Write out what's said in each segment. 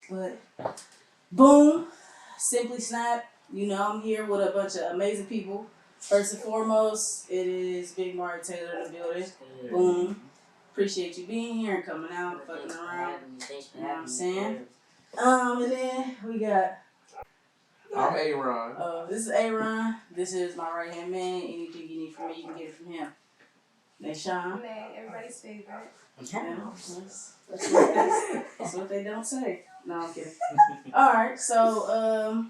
But boom, Simply Snapt. You know, I'm here with a bunch of amazing people. First and foremost, it is Big Mark Taylor in the building. Boom. Appreciate you being here and coming out, fucking around. You know what I'm saying? And then we got. I'm A-Ron. This is A-Ron. This is my right hand man. Anything you need from me, you can get it from him. Next Sean. Nay, everybody's favorite. Yeah, that's what they don't say. No, I'm kidding. Alright, so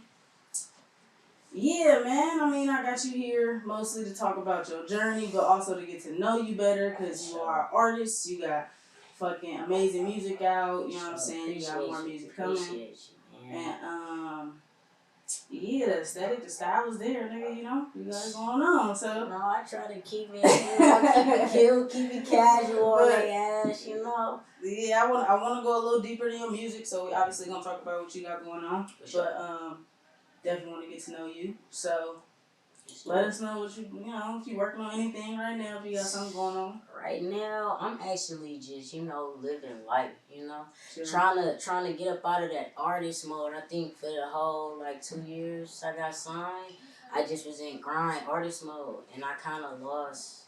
yeah, man. I mean, I got you here mostly to talk about your journey, but also to get to know you better because you are an artist. You got fucking amazing music out. You know what I'm saying? You got more music coming. And yeah, the aesthetic, the style is there, nigga. You know, you got it going on. So no, I try to keep it, keep it casual on the ass, you know. Yeah, I want to go a little deeper in your music. So we obviously gonna talk about what you got going on, but definitely want to get to know you. So let us know what if you working on anything right now, if you got something going on. Right now, I'm actually just, living life, Sure. trying to get up out of that artist mode. I think for the whole 2 years I got signed, I just was in grind artist mode, and I kind of lost,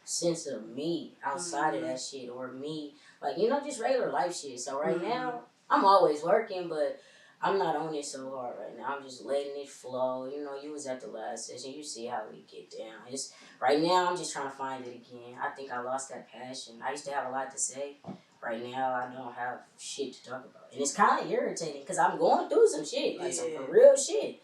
sense of me outside of that shit, or me, just regular life shit. So right now, I'm always working, but I'm not on it so hard right now. I'm just letting it flow. You was at the last session. You see how we get down. Right now, I'm just trying to find it again. I think I lost that passion. I used to have a lot to say. Right now, I don't have shit to talk about. And it's kind of irritating because I'm going through some shit, some for real shit.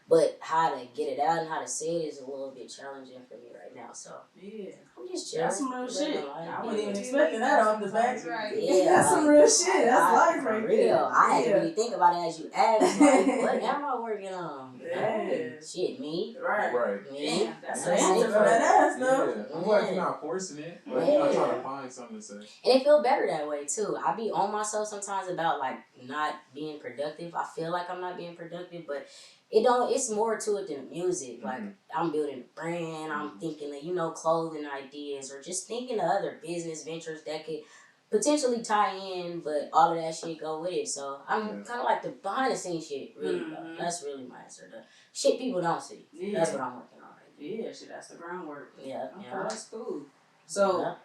But how to get it out and how to say it is a little bit challenging for me right now. So yeah, I'm just chilling. That's some real shit. I wasn't even expecting that off the bat. Right. Yeah, that's some real shit. That's life right there. I had to really think about it as you asked. What am I working on? Yeah. Shit, me. Right. Me. Damn, that's the answer for that ass though. Yeah. I'm glad you're not forcing it, but you're not trying to find something to say. And it feel better that way too. I be on myself sometimes about not being productive. I feel like I'm not being productive, but it's more to it than music. I'm building a brand, I'm thinking of, clothing ideas, or just thinking of other business ventures that could potentially tie in, but all of that shit go with it. So I'm kind of like the behind the scenes shit, really. That's really my answer. The shit people don't see. Yeah. That's what I'm working on right now. Yeah, shit, that's the groundwork. Yeah. Okay, that's cool. So,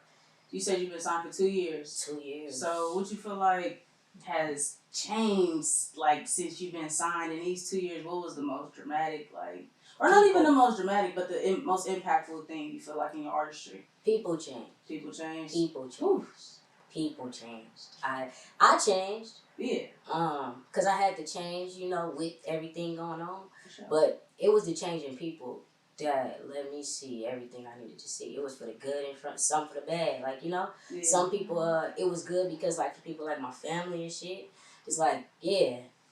you said you've been signed for 2 years. 2 years. So, what you feel like has changed, since you've been signed in these 2 years? What was the most dramatic, or not even the most dramatic, but the most impactful thing you feel like in your artistry? People change. People change? People change. Oof. People changed. I changed. Yeah. Cause I had to change, with everything going on. For sure. But it was the change in people that let me see everything I needed to see. It was for the good and some for the bad. Yeah. Some people, it was good because for people like my family and shit, it's I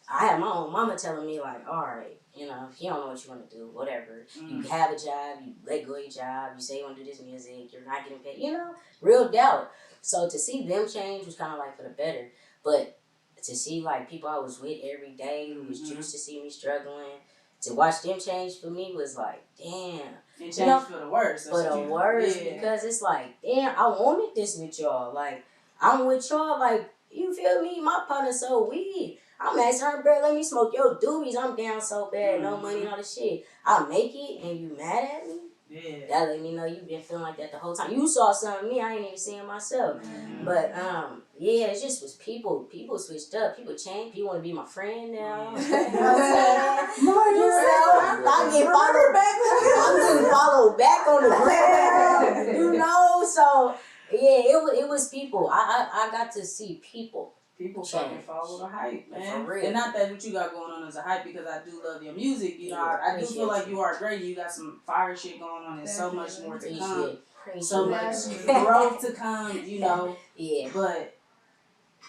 had my own mama telling me all right, if you don't know what you want to do, whatever. You have a job, you let go of your job, you say you want to do this music, you're not getting paid, real doubt. So to see them change was kind of for the better. But to see people I was with every day who was used to see me struggling, to watch them change for me was damn. It changed for the worse. For the worse, because it's damn, I wanted this with y'all. I'm with y'all, you feel me? My partner's so weird. I'm asking her, bro, let me smoke your doobies. I'm down so bad, no money and all this shit. I make it and you mad at me? Yeah. That let me know you've been feeling like that the whole time. You saw something in me, I ain't even seeing myself. But it just was people. People switched up. People changed. People want to be my friend now. You know what I'm saying? I'm getting followed back on the gram. So it was people. I got to see people. People fucking follow the hype, man. For real. And not that what you got going on is a hype, because I do love your music. I do feel like you are great. You got some fire shit going on and so much more to come. So much growth to come, Yeah. But,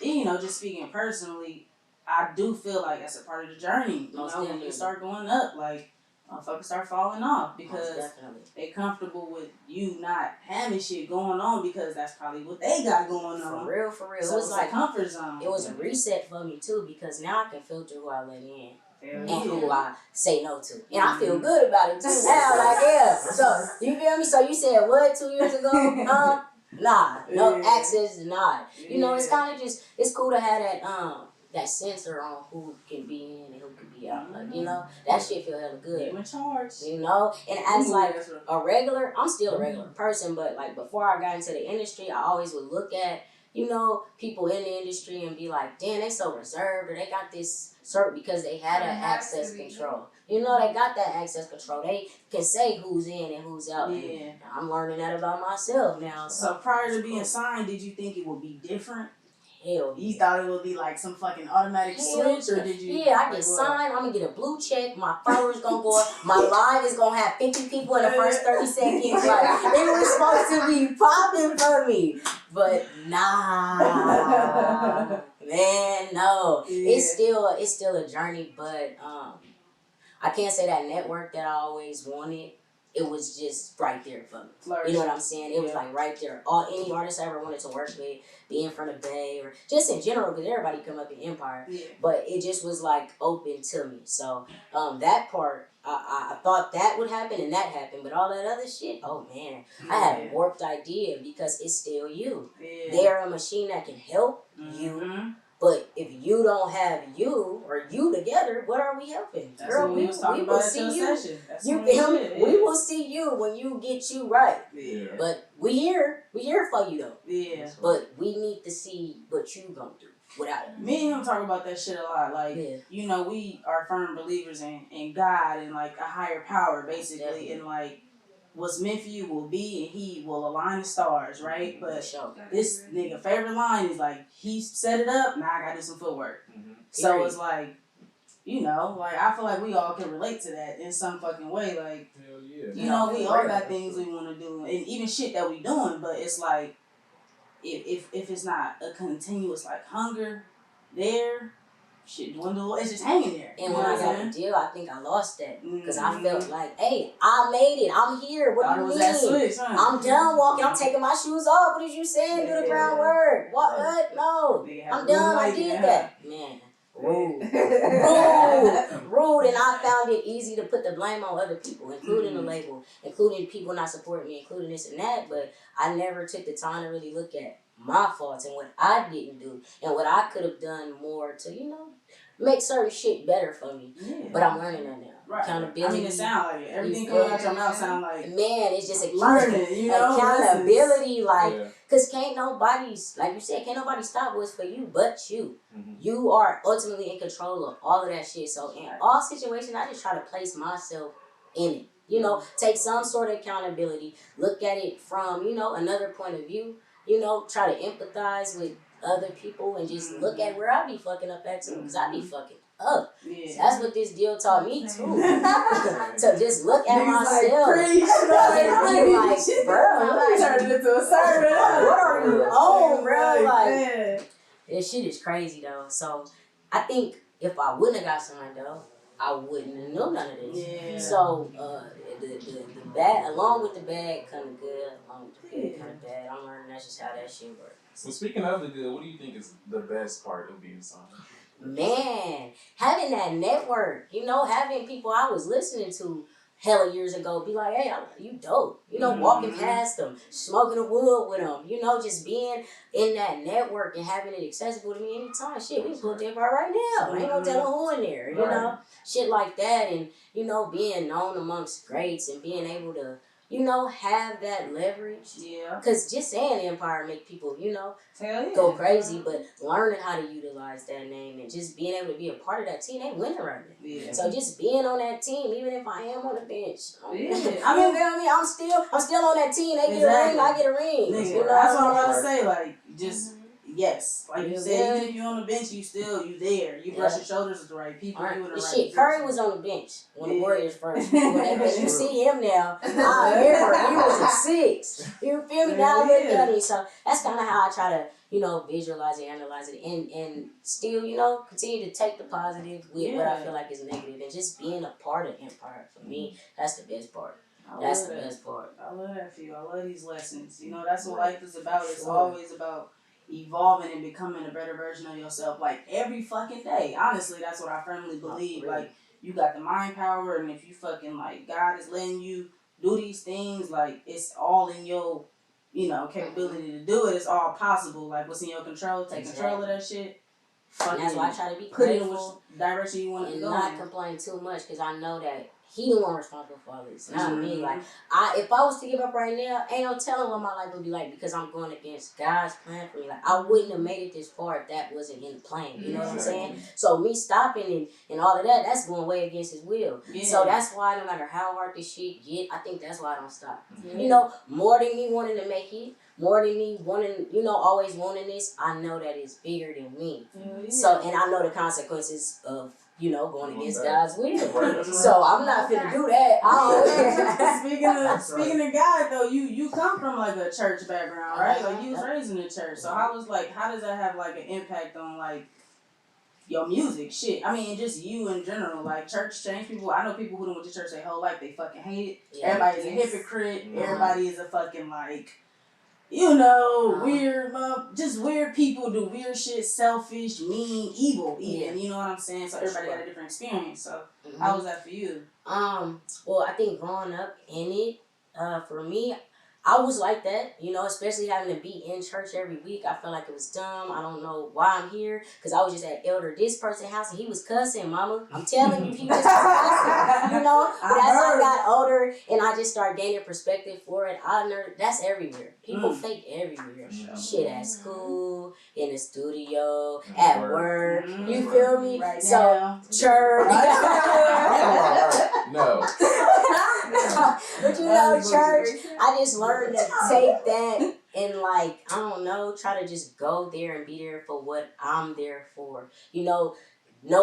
just speaking personally, I do feel like that's a part of the journey. When you start going up, motherfuckers start falling off because they comfortable with you not having shit going on, because that's probably what they got going on. For real. So it was a comfort zone. It was a reset for me too, because now I can filter who I let in. And who I say no to. And I feel good about it too now. So, you feel me? So you said what 2 years ago? Nah, no access, not. It's kind of just, it's cool to have that censor on who can be in and who can be out. Like, you know, that shit feel hella good. You in charge. You know? And as like a regular, I'm still a regular person, but like before I got into the industry, I always would look at, you know, people in the industry and be like, damn, they so reserved, or they got this certain, because they had that access control. You know, they got that access control. They can say who's in and who's out. Yeah. And I'm learning that about myself now. So prior to being signed, did you think it would be different? Hell You thought it would be like some fucking automatic switch, or did you? Yeah, I get signed. I'm gonna get a blue check. My followers gonna go up. My live is gonna have 50 people in the first 30 seconds. Like, they were supposed to be popping for me, but nah, man, no. Yeah. It's still a journey, but I can't say that network that I always wanted. It was just right there for me. You know what I'm saying? It was like right there. Any artist I ever wanted to work with, be in front of Bay, or just in general, because everybody come up in Empire. Yeah. But it just was like open to me. So that part, I thought that would happen, and that happened. But all that other shit, oh man, I had a warped idea, because it's still you. Yeah. They're a machine that can help you. But if you don't have you or you together, what are we helping? That's Girl, what we was talking about at your session. You feel me? We will see you when you get you right. Yeah. But we here for you though. Yeah. But we need to see what you gonna do without it. Me and him talk about that shit a lot. Like, you know, we are firm believers in God and like a higher power, basically, Definitely. and like what's meant for you will be, and He will align the stars, right? But this nigga favorite line is like, he set it up, now I gotta do some footwork. So it's like, you know, like I feel like we all can relate to that in some fucking way. Like, hell yeah. you know, we all got things we want to do, and even shit that we doing. But it's like, if it's not a continuous like hunger there, shit dwindle. It's just hanging there. And when I got the deal, I think I lost that, because I felt like, hey, I made it. I'm here. What do you mean? Switch, huh? I'm done walking. I'm taking my shoes off. What did you saying? Do the groundwork. What? No. I'm done. I did that. Man. Rude. Rude. And I found it easy to put the blame on other people, including the label, including people not supporting me, including this and that. But I never took the time to really look at my faults and what I didn't do and what I could have done more to, you know, make certain shit better for me. Yeah. But I'm learning that now. Right. Accountability. I mean, it sound like it. Everything coming out your mouth sound like, man, it's just learning, you know? Accountability, like, because can't nobody, like you said, can't nobody stop what's for you but you. You are ultimately in control of all of that shit. So in all situations, I just try to place myself in it. You know, take some sort of accountability, look at it from, you know, another point of view, you know, try to empathize with other people and just look at where I be fucking up at too, because I be fucking up. Yeah. That's what this deal taught me too. To just look at myself. Like, bro, you turned it into a sermon. What are you on, bro? Like, this shit is crazy though. So I think if I wouldn't have got signed though, I wouldn't have known none of this. Yeah. So the bad, along with the bad, kind of good. Along with the good, kind of bad. I'm learning that's just how that shit works. So speaking of the good, what do you think is the best part of being signed? Man, having that network, you know, having people I was listening to hella years ago be like, hey, you dope. You know, walking past them, smoking a wood with them, you know, just being in that network and having it accessible to me anytime. Shit, we can put them right now. I ain't gonna tell them who in there, you know? Shit like that. And, you know, being known amongst greats and being able to, you know, have that leverage. Yeah. Because just saying Empire make people, you know, go crazy. But learning how to utilize that name and just being able to be a part of that team, they winning right now. Yeah. So just being on that team, even if I am on the bench. I mean, I'm still on that team. They get a ring, I get a ring. You know, that's what I'm about to say. Like, just... Yes, like you said, even if you're on the bench, you there. You brush your shoulders with the right people. You in the right shit, Curry was on the bench when the Warriors first. You see him now. I remember he was a 6. You feel me? Now I look at him. So that's kind of how I try to, you know, visualize it, analyze it, and still, you know, continue to take the positive with what I feel like is negative, and just being a part of Empire for me. That's the best part. That's the best part. I love that for you. I love these lessons. You know, that's what life is about. It's always about evolving and becoming a better version of yourself, like every fucking day. Honestly, that's what I firmly believe. Like, you got the mind power, and if you fucking, like, God is letting you do these things, like, it's all in your, you know, capability to do it. It's all possible. Like, what's in your control, take control of that shit. And that's why I try to be put it in grateful which direction you want to and go. not complain too much because I know that he the one responsible for all this, not me. Like, if I was to give up right now, ain't no telling what my life would be like because I'm going against God's plan for me. Like, I wouldn't have made it this far if that wasn't in the plan. You know what I'm saying? So me stopping and all of that, that's going way against his will. Yeah. So that's why no matter how hard this shit get, I think that's why I don't stop. Yeah. You know, more than me wanting to make it, more than me wanting, you know, always wanting this, I know that it's bigger than me. Yeah. So, and I know the consequences of, you know, going against God's will. So I'm not finna do that. Speaking of God though, you come from like a church background, right? Like you was raised in the church. So how does that have like an impact on like your music? Shit. I mean, just you in general. Like church change people. I know people who done went to church their whole life, they fucking hate it. Yeah, everybody's a hypocrite. Everybody is a fucking like, you know, weird, just weird people do weird shit, selfish, mean, evil, even. You know what I'm saying? So everybody got a different experience. So how was that for you? Well, I think growing up in it, for me, I was like that, you know, especially having to be in church every week. I felt like it was dumb. I don't know why I'm here, because I was just at Elder this person's house and he was cussing, mama. I'm telling you, he was cussing, you know. But as I got older and I just started gaining perspective for it, I learned that's everywhere. People fake everywhere. Shit at school, in the studio, at work. You feel me? Right so, now. Church. No. But you know, church, I just learned to take that and like, I don't know, try to just go there and be there for what I'm there for. You know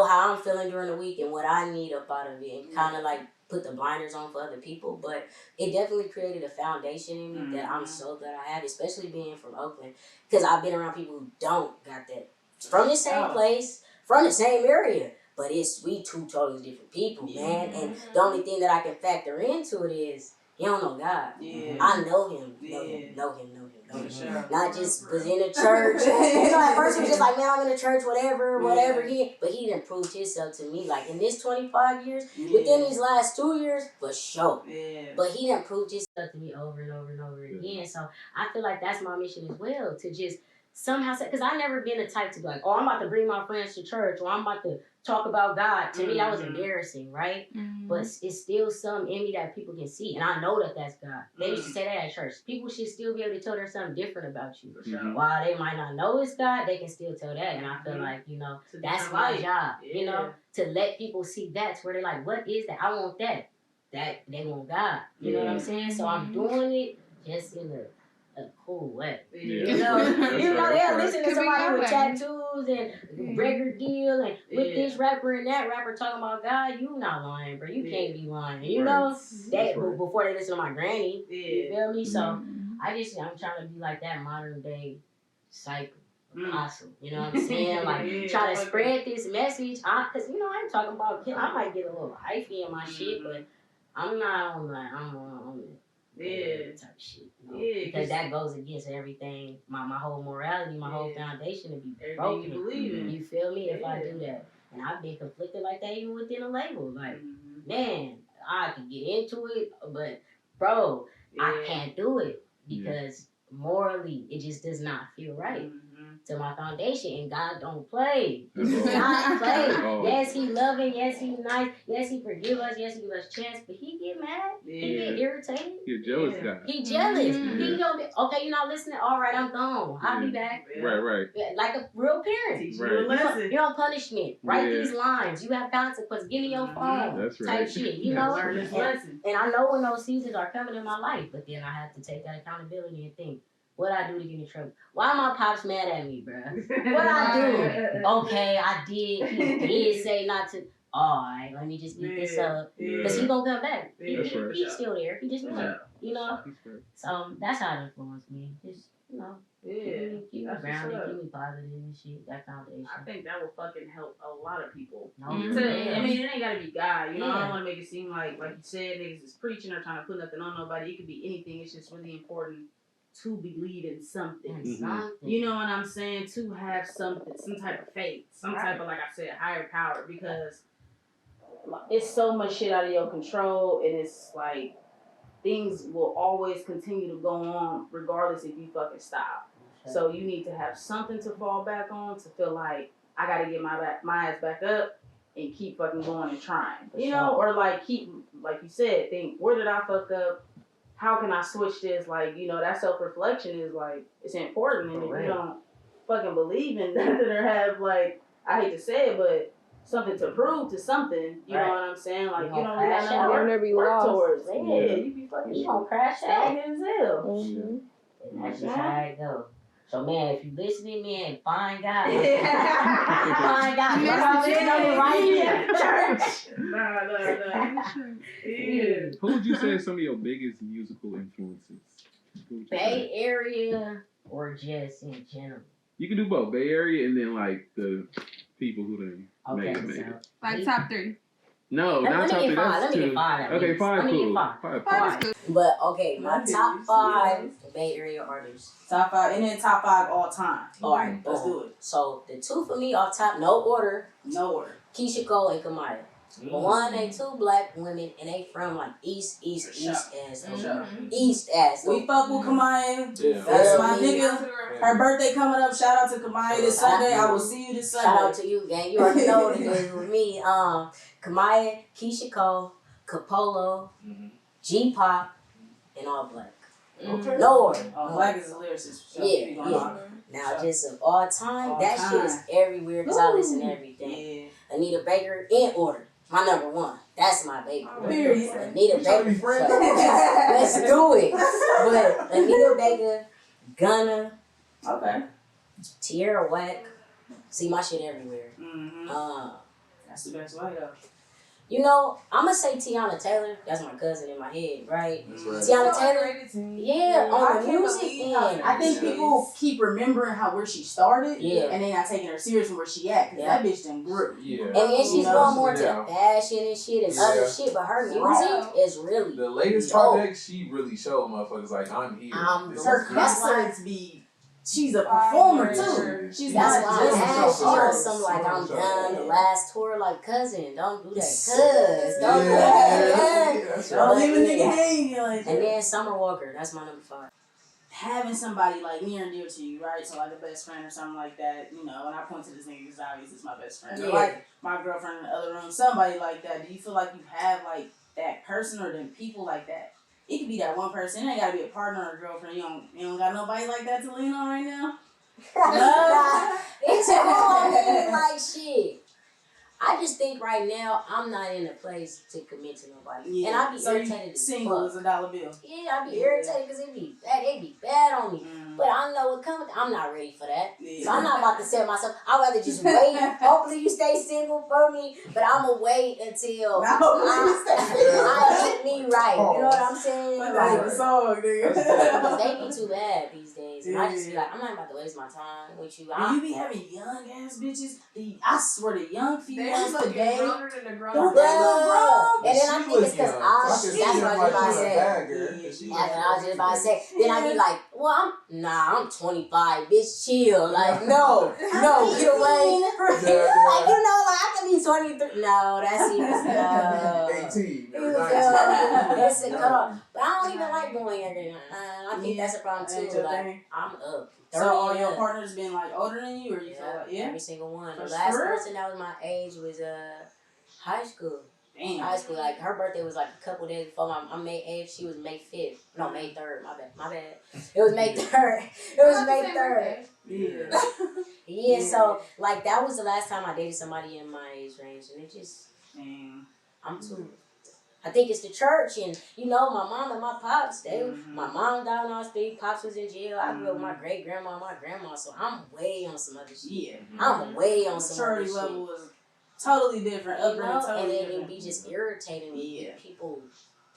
how I'm feeling during the week and what I need up out of it and kind of like put the blinders on for other people. But it definitely created a foundation in me that I'm so glad I have, especially being from Oakland, because I've been around people who don't got that. From the same place, from the same area. But we two totally different people, man. And the only thing that I can factor into it is he don't know God. Yeah. I know him. Know him. Sure. Not just was in a church. You know, at first he was just like, man, I'm in a church, whatever. But he done proved himself to me. Like in this 25 years, within these last 2 years, for sure. Yeah. But he done proved himself to me over and over and over again. So I feel like that's my mission as well, to just somehow say, because I never been the type to be like, oh, I'm about to bring my friends to church, or I'm about to talk about God. To me, that was embarrassing, right? But it's still some in me that people can see, and I know that that's God. They used to say that at church. People should still be able to tell there's something different about you. While they might not know it's God, they can still tell that, and I feel like, you know, that's my job, you know, to let people see that's where they're like, what is that? I want that. That they want God. You know what I'm saying? So I'm doing it just in a cool way. You know, they'll listen to somebody with tattoos and record deal and with this rapper and that rapper talking about God, you not lying, bro. You can't be lying. You know? That before they listen to my granny. You feel me? So I'm trying to be like that modern day cycle. Apostle, you know what I'm saying? Like, try to spread this message. Because, you know, I ain't talking about, I might get a little hyphy in my shit, but I'm not on that. I'm on type shit, you know? Because that goes against everything, my whole morality, my whole foundation to be broken. You feel me? If I do that. And I've been conflicted like that even within a label. Like, man, I can get into it, but bro, I can't do it because morally it just does not feel right to my foundation, and God don't play. He does not play. Yes, he loving. Yes, he nice. Yes, he forgive us. Yes, he give us chance. But he get mad. He get irritated. He a jealous guy. He jealous. He don't be, okay, you're not listening. All right, I'm gone. I'll be back. Right. Like a real parent. Teach you a lesson. You're on punishment. Write these lines. You have consequences. Give me your phone. That's right. Type shit. You know. Learn this lesson. And I know when those seasons are coming in my life, but then I have to take that accountability and think, what I do to get in trouble? Why my pops mad at me, bro? What I do? Okay, I did. He did say not to. Alright, let me just eat this up. Because he gonna come back. He's still there. He just won't. You know? So that's how it influenced me. Just, you know. Keep me grounded, keep me positive and shit. That foundation. I think that will fucking help a lot of people. I mean, it ain't gotta be God. You know, I don't want to make it seem like you said, niggas is preaching or trying to put nothing on nobody. It could be anything. It's just really important to believe in something. You know what I'm saying? To have something, some type of faith, some type of, like I said, higher power, because it's so much shit out of your control, and it's like things will always continue to go on regardless if you fucking stop. So you need to have something to fall back on to feel like I gotta get my ass back up and keep fucking going and trying. For You sure. know, or like keep, like you said, think, where did I fuck up? How can I switch this? Like, you know, that self-reflection is like, it's important. And if you don't fucking believe in nothing or have, like, I hate to say it, but something to prove to something, you know what I'm saying? Like, you don't really got nothing to work towards. Yeah, you be fucking, you gonna crash out. as hell. And that's just how it go. So man, if you listening, man, find God. Find God. You know right here. Church. Nah. Yeah. Who would you say are some of your biggest musical influences? Bay Area or just in general? You can do both. Bay Area and then like the people who done made it. Like top 3. No, not top 3. That's 2. Okay, 5 cool. 5 cool. But okay, my top 5 Bay Area artists. Top 5, and then top 5 all time. Alright, let's do it. So the 2 for me off top, no order. No order. Keisha Cole and Kamaya. But one, they 2 black women, and they from like East ass. East ass. We fuck with Kamaya. Yeah. That's my nigga. Her birthday coming up. Shout out to Kamaya this Sunday. I will see you this Sunday. Shout out to you, gang. You already know what it is with me. Kamaya, Keisha Cole, Capolo, G-Pop, and all black. Okay. No order. Black is a lyricist. Yeah. Now, just of all time, All that time. shit is everywhere because I listen to everything. Yeah. Anita Baker, in order. My number 1. That's my baby. Period. Anita Baker. Let's do it. But Anita Baker, Gunna, Okay. Tierra Whack. See my shit everywhere. That's the best way though. You know, I'm gonna say Tiana Taylor. That's my cousin in my head, right? That's right. Tiana Taylor. Yeah, on the music end. I think people keep remembering where she started, Yeah. and they not taking her serious from where she at, because that bitch done grew. Yeah. And then she's You know, going more into the fashion and shit and other shit, but her music is really The latest project, she really showed motherfuckers like, I'm here. Her concerts be. She's a performer too. She's that's not why just I asked you an on artist. some like I'm done the last tour, like cousin, don't do that, cuz don't do that. Don't leave a nigga hanging like that. And then Summer Walker, that's my number 5. Having somebody like near and dear to you, right? So like a best friend or something like that, you know. And I point to this nigga because obviously it's my best friend. Yeah. Or like my girlfriend in the other room, somebody like that. Do you feel like you have like that person or them people like that? It could be that one person. It ain't gotta be a partner or a girlfriend. You don't got nobody like that to lean on right now. It's cool. I mean, like shit. I just think right now I'm not in a place to commit to nobody, Yeah. and I be so irritated as single fuck. as $1 bill. Yeah, I be irritated because it be bad on me. But I know what coming. I'm not ready for that. Yeah. So I'm not about to set myself. I'd rather just wait. Hopefully you stay single for me. But I'm going to wait until I get me right. You know what I'm saying? Like the song, nigga. Because they be too bad these days. And I just be like, I'm not about to waste my time with you. And you be having young ass bitches. I swear the young females today. Grown than the grown. Don't they look grown? And then I think it's because that's what I was about to say. That's what I was just about to say. Then I be like, well, I'm 25, bitch, chill. Like, no, get away. Like, you know, like, I can be 23. No, that's even, 18. That's a cutoff. But I don't even like going younger than I think that's a problem too. Like, I'm up. So all your partners been like older than you, or you feel like every single one. The For last sure? person that was my age was high school. Damn. High school, like her birthday was like a couple days before I'm May 8th. She was May 5th. No, May 3rd. My bad. It was May 3rd. It was May 3rd. Yeah. Yeah. So like that was the last time I dated somebody in my age range, and it just I'm too. I think it's the church, and you know my mom and my pops. My mom died on the street. Pops was in jail. I grew up with my great grandma, my grandma. So I'm way on some other shit. Yeah. I'm way on some other maturity shit. level was totally different. You know? Totally And then different. it'd be just irritating with people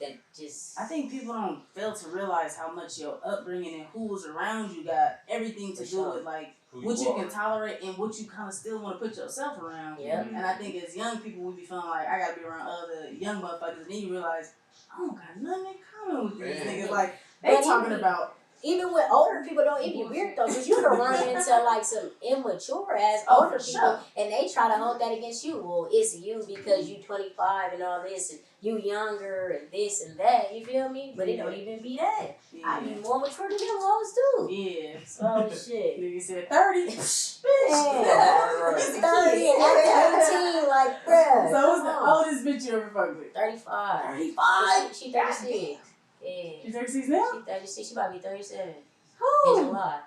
that just. I think people don't fail to realize how much your upbringing and who was around you got everything to do with like what you can tolerate and what you kind of still want to put yourself around. Yeah. And I think as young people, we be feeling like I gotta be around other young motherfuckers, and then you realize I don't got nothing in common with these niggas. Like they talking about even with older people, don't it be weird though, because you can run into like some immature ass Oh, older for people, sure. and they try to hold that against you. Well, it's you because you 25 and all this, and you younger and this and that. You feel me? But it don't even be that. I be more mature than them hoes too. Yeah. So shit. Nigga said 30. Bitch. Yeah. He's a 30 kid. and 18, like bruh. So what's the oldest bitch you ever fucked with? 35. 35. She 36. Yeah. She's 36 now? She 36. She about to be 37 in Who? July.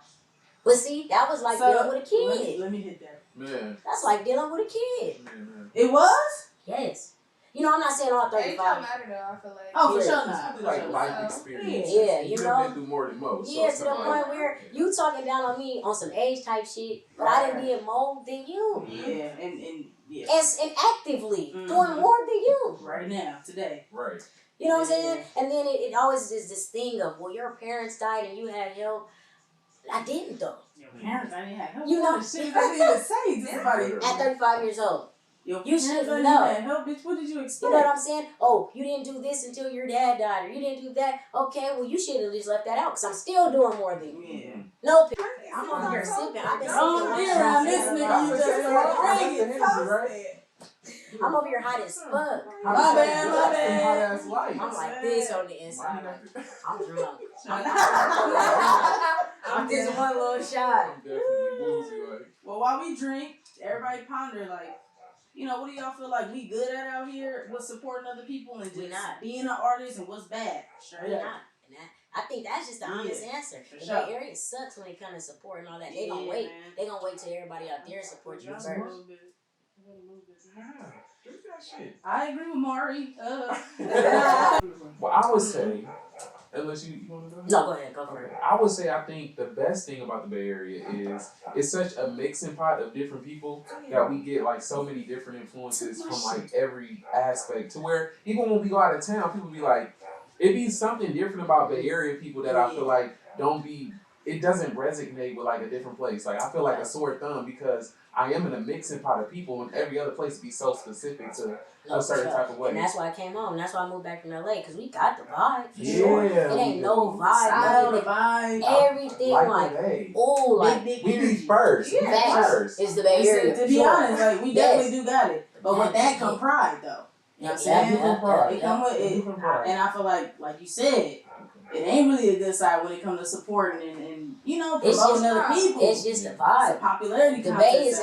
But see, that was like dealing with a kid. Let me hit that. Man. That's like dealing with a kid. Man. It was? Yes. You know, I'm not saying all Age don't 35. matter though, I feel like. Oh, for Yeah. sure It's not. really like life experience. Yeah, you You've know? been through more than most. Yeah, so to the it's point where you talking down on me on some age type shit, but I done did more than you. Yeah, and yeah. And actively doing more than you. Right now, today. Right. You know what I'm saying? And then it always is this thing of, well, your parents died and you had help. I didn't though. Your parents, I didn't have help. You know, shit I didn't even say to somebody. At 35 years old. Your You parents, should I didn't know. have help, bitch. What did you expect? You know what I'm saying? Oh, you didn't do this until your dad died, or you didn't do that. Okay, well, you should have just left that out, because I'm still doing more than you. Yeah. No, I'm over here sipping. I've been Don't sipping be around this nigga. You just want to bring it. I'm over here hot as fuck. My bad. Hot ass life. I'm like this on the inside. I'm drunk. I'm just one little shot. I'm definitely woozy, like. Well, while we drink, everybody ponder, like, you know, what do y'all feel like we good at out here with supporting other people and We just not. being an artist, and what's bad? We're not. And I think that's just the honest answer. The sure. Bay Area sucks when it comes to support and all that. They gonna wait. Man. They gonna wait till everybody out there support you Just a first. little bit. Yeah. Drink that shit. I agree with Mari. Well, I would say, unless you want to go ahead? No, go ahead. Go for it. I would say I think the best thing about the Bay Area is it's such a mixing pot of different people that we get like so many different influences from like every aspect to where even when we go out of town, people be like, it be something different about Bay Area people that I feel like it doesn't resonate with like a different place. Like I feel like a sore thumb because I am in a mixing pot of people and every other place be so specific to a certain type of way. And that's why I came home. That's why I moved back from LA, because we got the vibe. For Yeah. sure. It ain't no vibe. Style, the nothing. vibe. Everything like like, the Bay. oh, like Big We be energy. first. Yeah. We be first. it's the Bay Area. To be Sure. honest, like, we definitely do got it. But with that come pride, though. You know what I'm saying? It come with it. And I feel like you said, it ain't really a good side when it comes to supporting and you know, promoting other people. It's just a It's a vibe. popularity The contest. Bay is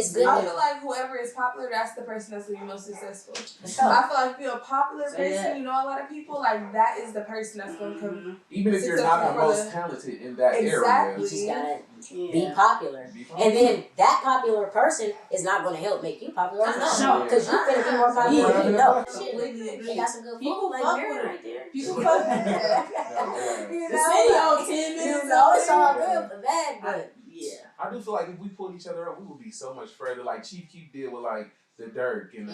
it's good. I feel like whoever is popular, that's the person that's gonna be most successful. Sure. I feel like if you're a popular Say person, that. you know a lot of people, like that is the person that's gonna come. Even if you're not the most talented in that area. You just gotta Yeah. be popular. And then that popular person is not gonna help make you popular. Sure. Because you're gonna be more popular Yeah. than you know. Completely agree. They got some good People food like fuck Mary with right there. People fuck with it. You The know, city on like, 10 minutes. you know, it's all good for bad, but Yeah. I do feel like if we pulled each other up, we would be so much further. Like Chief Keef did with like the Dirk and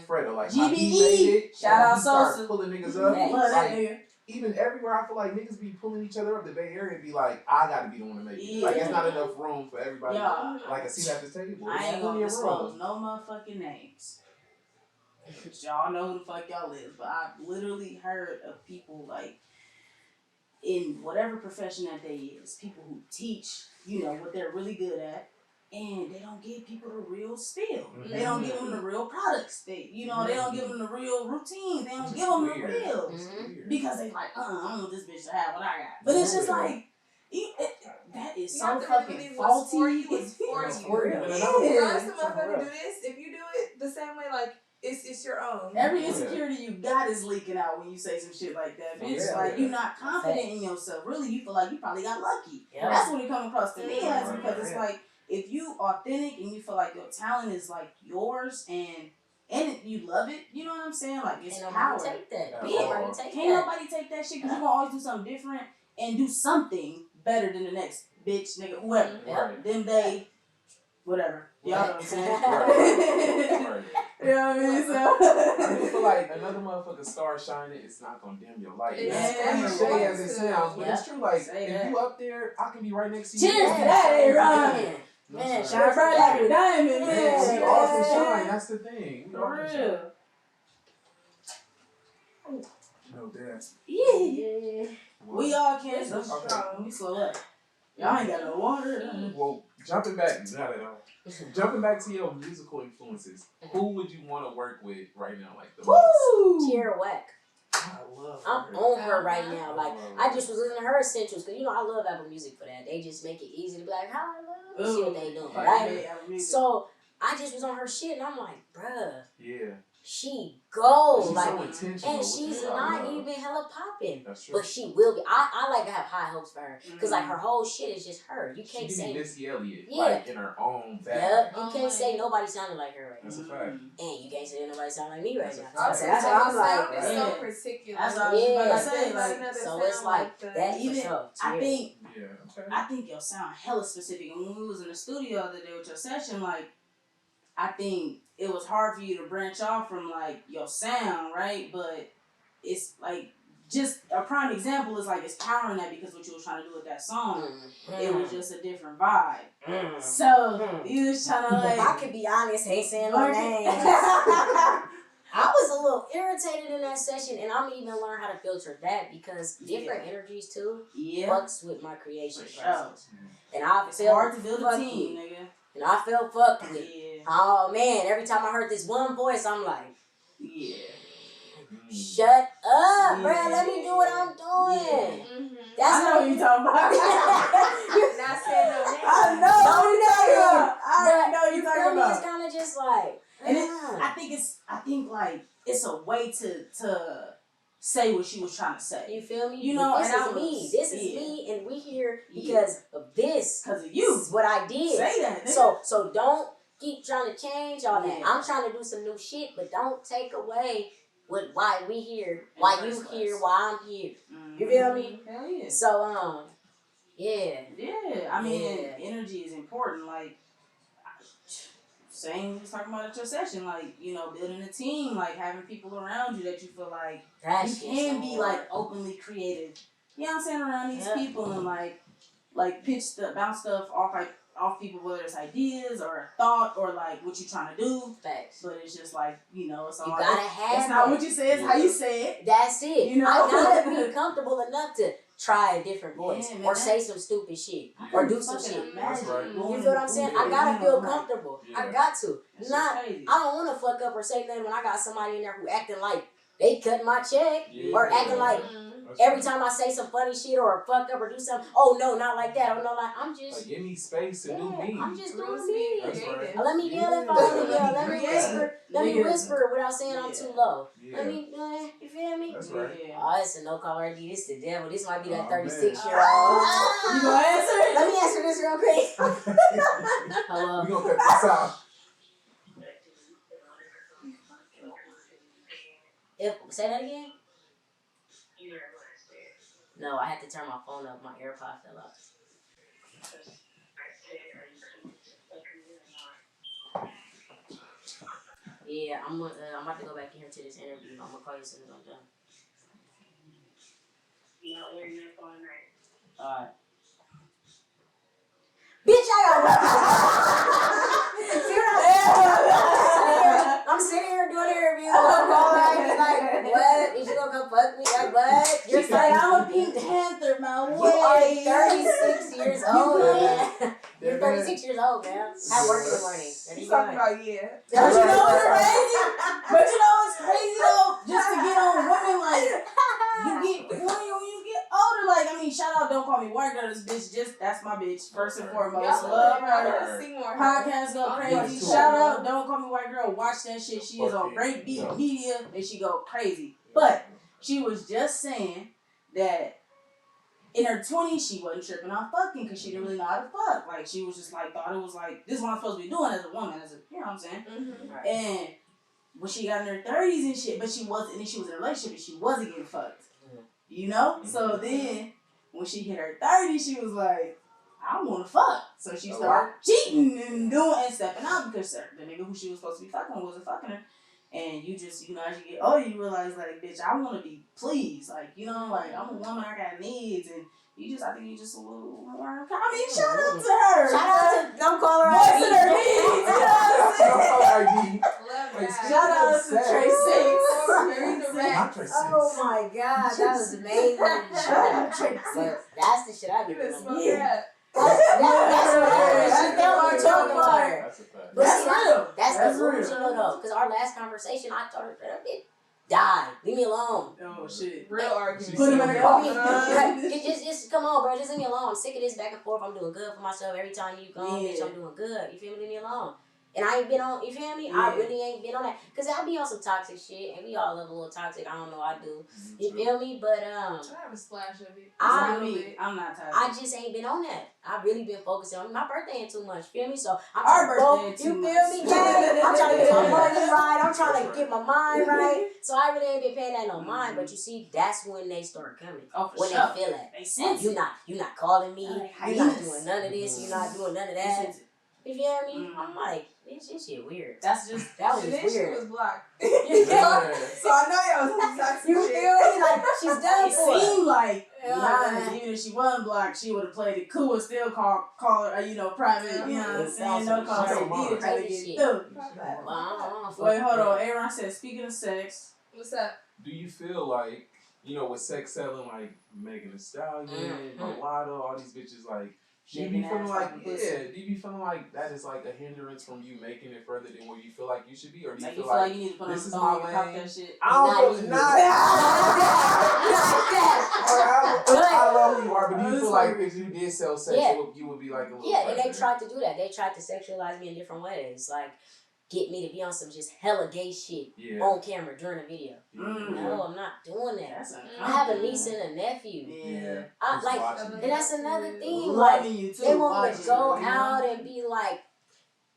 Fredo. Like how he GBE. made it. Shout out he started Sosa. pulling niggas up. Thanks. Love that Like, nigga. even everywhere I feel like niggas be pulling each other up, the Bay Area be like, I gotta be the one to make it. Like it's not enough room for everybody. Yeah. Like a seat at the table. I It's ain't plenty gonna of disclose room. no motherfucking names. But y'all know who the fuck y'all is. But I've literally heard of people like in whatever profession that they is, people who teach, you know, what they're really good at, and they don't give people the real spill. They don't give them the real products. They don't give them the real routines. They don't give them the real. Because they like, I don't want this bitch to have what I got. But it's just like, that is You so have to fucking really believe what's for you. faulty. It's for It's you. for you. Regardless of motherfucker do this, if you do it the same way, like it's your own. Every insecurity you got is leaking out when you say some shit like that. Bitch, Yeah. like you're not confident in yourself. Really, you feel like you probably got lucky. Yeah. That's what it comes across to me as, Yeah. because it's like if you authentic and you feel like your talent is like yours and you love it, you know what I'm saying? Like it's ain't power. nobody take that. Yeah. Nobody take Can't that. nobody take that shit because you're gonna always do something different and do something better than the next bitch, nigga, whoever. Right. Them they, whatever. Y'all know what I'm saying? Right. You know what I mean? I do So. feel like another motherfucker star shining, it's not gonna dim your light. Yeah. It's cliche as it sounds, but it's true. Like Say if that. you up there, I can be right next to you. Cheers to that, A-Rod. Man, Shine bright like a diamond, Yeah, man. we all can shine. That's the thing. We all For can real. shine. know that. Yeah. We all can. This is strong. We slow up. Y'all ain't got no water. Well, jumping back, not at all. Jumping back to your musical influences, who would you want to work with right now, like the most? Woo! Tierra Whack. I love her. I'm on her right now. Like, I I just was listening to her essentials because, you know, I love Apple Music for that. They just make it easy to be like, hi, I love see what they doing, right? So I just was on her shit and I'm like, bruh. Yeah. She goes. She's Like, so intentional. and she's not love. even hella popping. That's true. But she will be. I like to have high hopes for her. Because, like, her whole shit is just her. You can't She say. Missy Elliott, Yeah. like, in her own bag. Yep. You can't say nobody sounded like her right now. That's a fact. And you can't say nobody sound like me right now. That's So a that's Her why I'm sound like, is so yeah. particular. That's what I was about to say. There's Like, another so sound it's like that. that even for sure. I think Yeah, okay. I think your sound hella specific. And when we was in the studio the other day with your session, like, I think it was hard for you to branch off from, like, your sound, right? But it's, like, just a prime example is, like, it's powering that because what you was trying to do with that song, it was just a different vibe. So, you was trying to, like... If I could be honest, ain't saying no names. I was a little irritated in that session, and I'm even learning how to filter that because different energies, too, fucks with my creation process. And I It's felt hard to build a fucked team, with. nigga. And I felt fucked with. Yeah. Oh man, every time I heard this one voice, I'm like, Yeah. shut up, bruh, let me do what I'm doing. Mm-hmm. That's I know what you're talking about. Not saying no names. I know what you're talking about. I already know what you you're feel talking me? about. It's kind of just like, And I think like it's a way to say what she was trying to say. you feel me? You know, But this and is I was- me. This is yeah. me, and we here because of this. Because of you. This is what I did. Say that. Nigga. So don't keep trying to change all that. Yeah. I'm trying to do some new shit, but don't take away why we here, why you here, why I'm here. You feel me? Hell yeah. So yeah. Yeah. I mean, Yeah. energy is important. Like, same we was talking about at your session. Like, you know, building a team, like having people around you that you feel like That you shit's can so be hard. like openly creative. You know what I'm saying? Around these Yeah. people and like bounce stuff off people, whether it's ideas or a thought or like what you trying to do. Facts. But it's just like, you know, it's all You gotta have it's not that. what you say, it's how you say it. That's it. You know? I gotta be comfortable enough to try a different voice Yeah, or man. say some stupid shit or do some Fucking shit. That's right. imagine You going feel what I'm saying? I gotta feel like, comfortable. Yeah. I got to. that's Not. crazy. I don't want to fuck up or say nothing when I got somebody in there who acting like they cut my check Yeah. or acting like That's every right. time I say some funny shit or fuck up or do something. Oh no, not like that. Oh no, like I'm Like, just. give me space to do me. I'm just doing Bruce me. That's right. Let me yell if I Yeah. want to yell. Let me Yeah. whisper. Let me Yeah. whisper without saying I'm too low. Yeah. Let me. You feel me? That's right. Yeah. Oh, it's a no caller ID. This the devil. This might be that Oh, 36-year-old. You gonna answer it? Let me answer this real quick. Hello. We gonna cut this out. Say that again. No, I had to turn my phone up. My AirPod fell out. Yeah, I'm about to go back in here to this interview. I'm gonna call you as soon as I'm done. Alright. Bitch, I got I'm sitting here doing interviews. I'm like, what? Is you gonna come fuck me? Like, what? You're She's like, I'm a Pink Panther, my You way. are 36 years old, man. You're 36 years old, man. Have work in the morning. He's talking about, yeah. But you know what's crazy? But you know what's crazy though? Just to get on women, like, when you get older, like, I mean, shout out, don't call me white girl, this bitch, that's my bitch, first and foremost. Love her. Podcast go crazy. Shout out, don't call me white girl, watch that shit. She is on Great Beat Media, and she go crazy. But she was just saying that in her 20s, she wasn't tripping on fucking because she didn't really know how to fuck. Like, she was just like, thought it was like, this is what I'm supposed to be doing as a woman, you know what I'm saying? Mm-hmm. And when she got in her 30s and shit, but she was in a relationship and she wasn't getting fucked. You know? So then, when she hit her 30s, she was like, I want to fuck. So she started cheating and stepping out because the nigga who she was supposed to be fucking wasn't fucking her. And you just, you know, as you get older, you realize, like, bitch, I want to be pleased. Like, you know, like, I'm a woman, I got needs. And I think you just a little more. I mean, shout out to her. Shout out to, don't call her Voicing her needs. You know what I'm saying? Don't call her ID. Shout out to Trey Six. Not Trey Six. Oh my god, that was amazing. But that's the shit I be doing. That's That's a fact. But see, real. That's That's delusional though. Because our last conversation, I told her that bitch die. Leave me alone. Oh shit. Real argument. Put him in the You car. know, just come on, bro. Just leave me alone. I'm sick of this back and forth. I'm doing good for myself every time you come, bitch. I'm doing good. You feel me? Leave me alone. And I ain't been on, you feel me? Yeah. I really ain't been on that. Because I be on some toxic shit, and we all love a little toxic. I don't know, I do. You feel me? But, I have a splash of it. I'm not tired. I just ain't been on that. I really been focusing on my birthday ain't too much, feel me? So I'm Our trying to go, birthday you ain't feel too me? much. Yeah, I'm trying to get my money right. I'm trying That's to get my mind right. So I really ain't been paying that no mind. But you see, that's when they start coming. Oh, for When sure. they feel that. They sense You not calling me. Like You not hyenas. doing none of this. You not doing none of They that. sense it. You feel me? I'm like, this shit weird. That's just That was And then she weird. was blocked. Yeah. So I know y'all was toxic You shit. feel me? Like she's done it for. seemed like Yeah. honest, even if she wasn't blocked, she would have played it cool and still call her, private, you know what I'm saying? No calls, That's they some did try to crazy get shit. through. Well, I don't Wait, hold on. Aaron said, speaking of sex, What's up? Do you feel like, with sex selling, like Megan Thee Stallion, Mulatto, all these bitches, like, do you be shaking feeling ass like, fucking pussy. do you be feeling like that is like a hindrance from you making it further than where you feel like you should be? Or do you Like, feel you feel like like, you need to put on this the is thong my and pop lane? that shit? I don't Not feel even I love who you are, but do you feel like if you did sell sex, you would be like a little and they pregnant? tried to do that. They tried to sexualize me in different ways. Like, get me to be on some just hella gay shit on camera during a video. No, I'm not doing that. That's I have a niece and a nephew. Yeah. Who's watching And that's another thing. Loving you too. They want me to watching go you, you know? out and be like,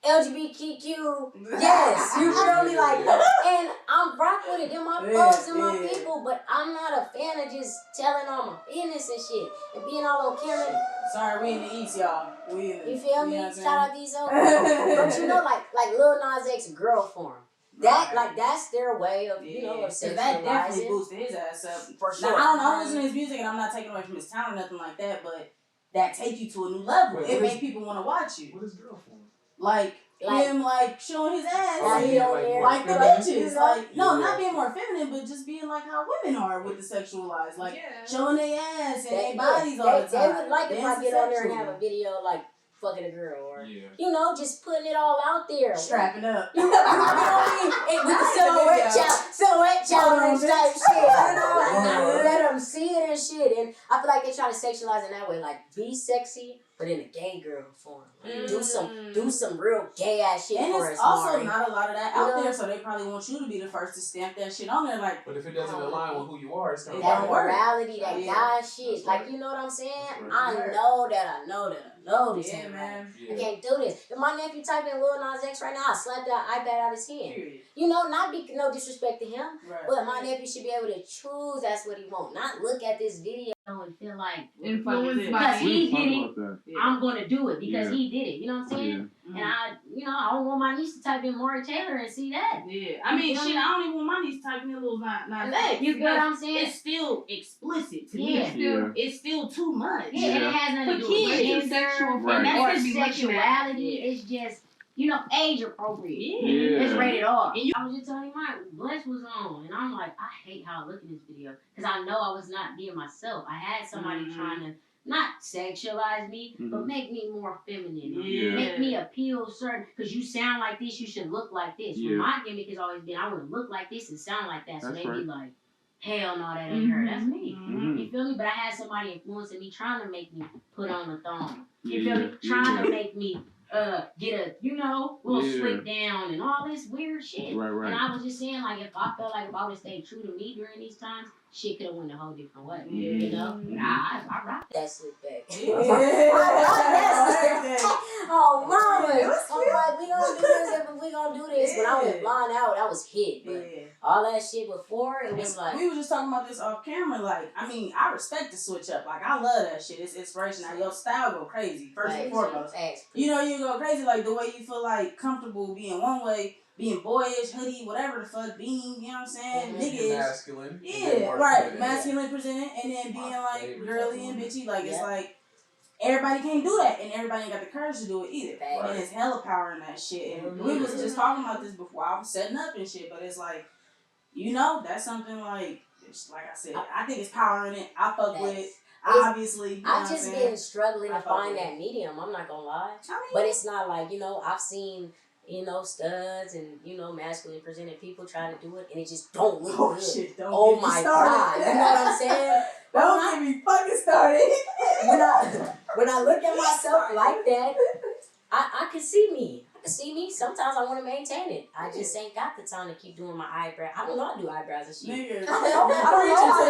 LGBTQ, yes, you feel me? Like, and I'm rock with it. They're my folks and my people, but I'm not a fan of just telling all my business and shit and being all on camera. Sorry, we in the East, y'all. We in the, You feel me? know what I'm Shout out these old but you know, like Lil Nas X girl form. That that's their way of of so that definitely sexualizing. boosted his ass up. For sure. Now, I don't listen to his music, and I'm not taking away from his talent or nothing like that, but that take you to a new level. Wait, it make people want to watch you. What is girl form? Like him, showing his ass, like the bitches. Not being more feminine, but just being like how women are with the sexualized, showing their ass and their bodies all the time. They would like if I get on there and have a video like fucking a girl or just putting it all out there, strapping up. You know what I mean? With the silhouette challenge type shit. Let them see it and shit. And I feel like they try to sexualize in that way, like be sexy, but in a gay girl form. Like, do some real gay ass shit and for it's us. also Mari. not a lot of that out there, so they probably want you to be the first to stamp that shit on there. Like, but if it doesn't align with who you are, it's gonna that work. morality, that guy shit. Like, you know what I'm saying? I know this ain't right. I can't do this. If my nephew type in Lil Nas X right now, I slap that iPad out his hand. Not be no disrespect to him, but my nephew should be able to choose. That's what he want. Not look at this video and feel like influenced because he did it. Yeah. I'm gonna do it because he did it. You know what I'm saying? And I don't want my niece to type in Maury Taylor and see that. Yeah, I mean, shit, I don't even want my niece typing in Lil Nas X. You get what I'm saying? It's still explicit to me. It's still too much. Yeah, and it has nothing to do with kids, gender right. or sexuality. It's just, age appropriate. It's rated R. And I was just telling you, Bless was on, and I'm like, I hate how I look in this video because I know I was not being myself. I had somebody trying to not sexualize me, but make me more feminine. Make me appeal certain, because you sound like this, you should look like this. Well, my gimmick has always been, I want to look like this and sound like that. So they be like, hell no, that ain't her. That's me. You feel me? But I had somebody influencing me, trying to make me put on a thong. You feel me? Trying to make me get a, little slick down and all this weird shit. Right. And I was just saying, like, if I felt like if I would have stayed true to me during these times, shit could have went a whole different way. You know? But I rock that slick back. I rock that slick back. Oh, mama. I'm like, we gonna do this if we gonna do this. When I was blind out, I was hit. But all that shit before, it was like. We were just talking about this off camera. Like, I mean, I respect the switch up. Like, I love that shit. It's inspirational. Your style go crazy, first and foremost. You go crazy, like, the way you feel, like, comfortable being one way, being boyish, hoodie, whatever the fuck, being, you know what I'm saying? Nigga masculine. Yeah, right. Masculine presented, and then being, like, girly and bitchy. Like, it's like, everybody can't do that, and everybody ain't got the courage to do it either. Right. And it's hella power in that shit. And we was just talking about this before I was setting up and shit, but it's like, you know, that's something like I said, I think it's power in it. I fuck with it. Obviously, you know I've just been struggling to find that medium. I'm not gonna lie, but it's not like, you know, I've seen, you know, studs and, you know, masculine presented people try to do it and it just don't look good. Shit, don't oh get me my started. God, you know what I'm saying? Don't get me fucking started. when I look at myself like that, I can see me. Sometimes I want to maintain it. I just ain't got the time to keep doing my eyebrows. I don't know how to do eyebrows and shit. Nigga, I don't know how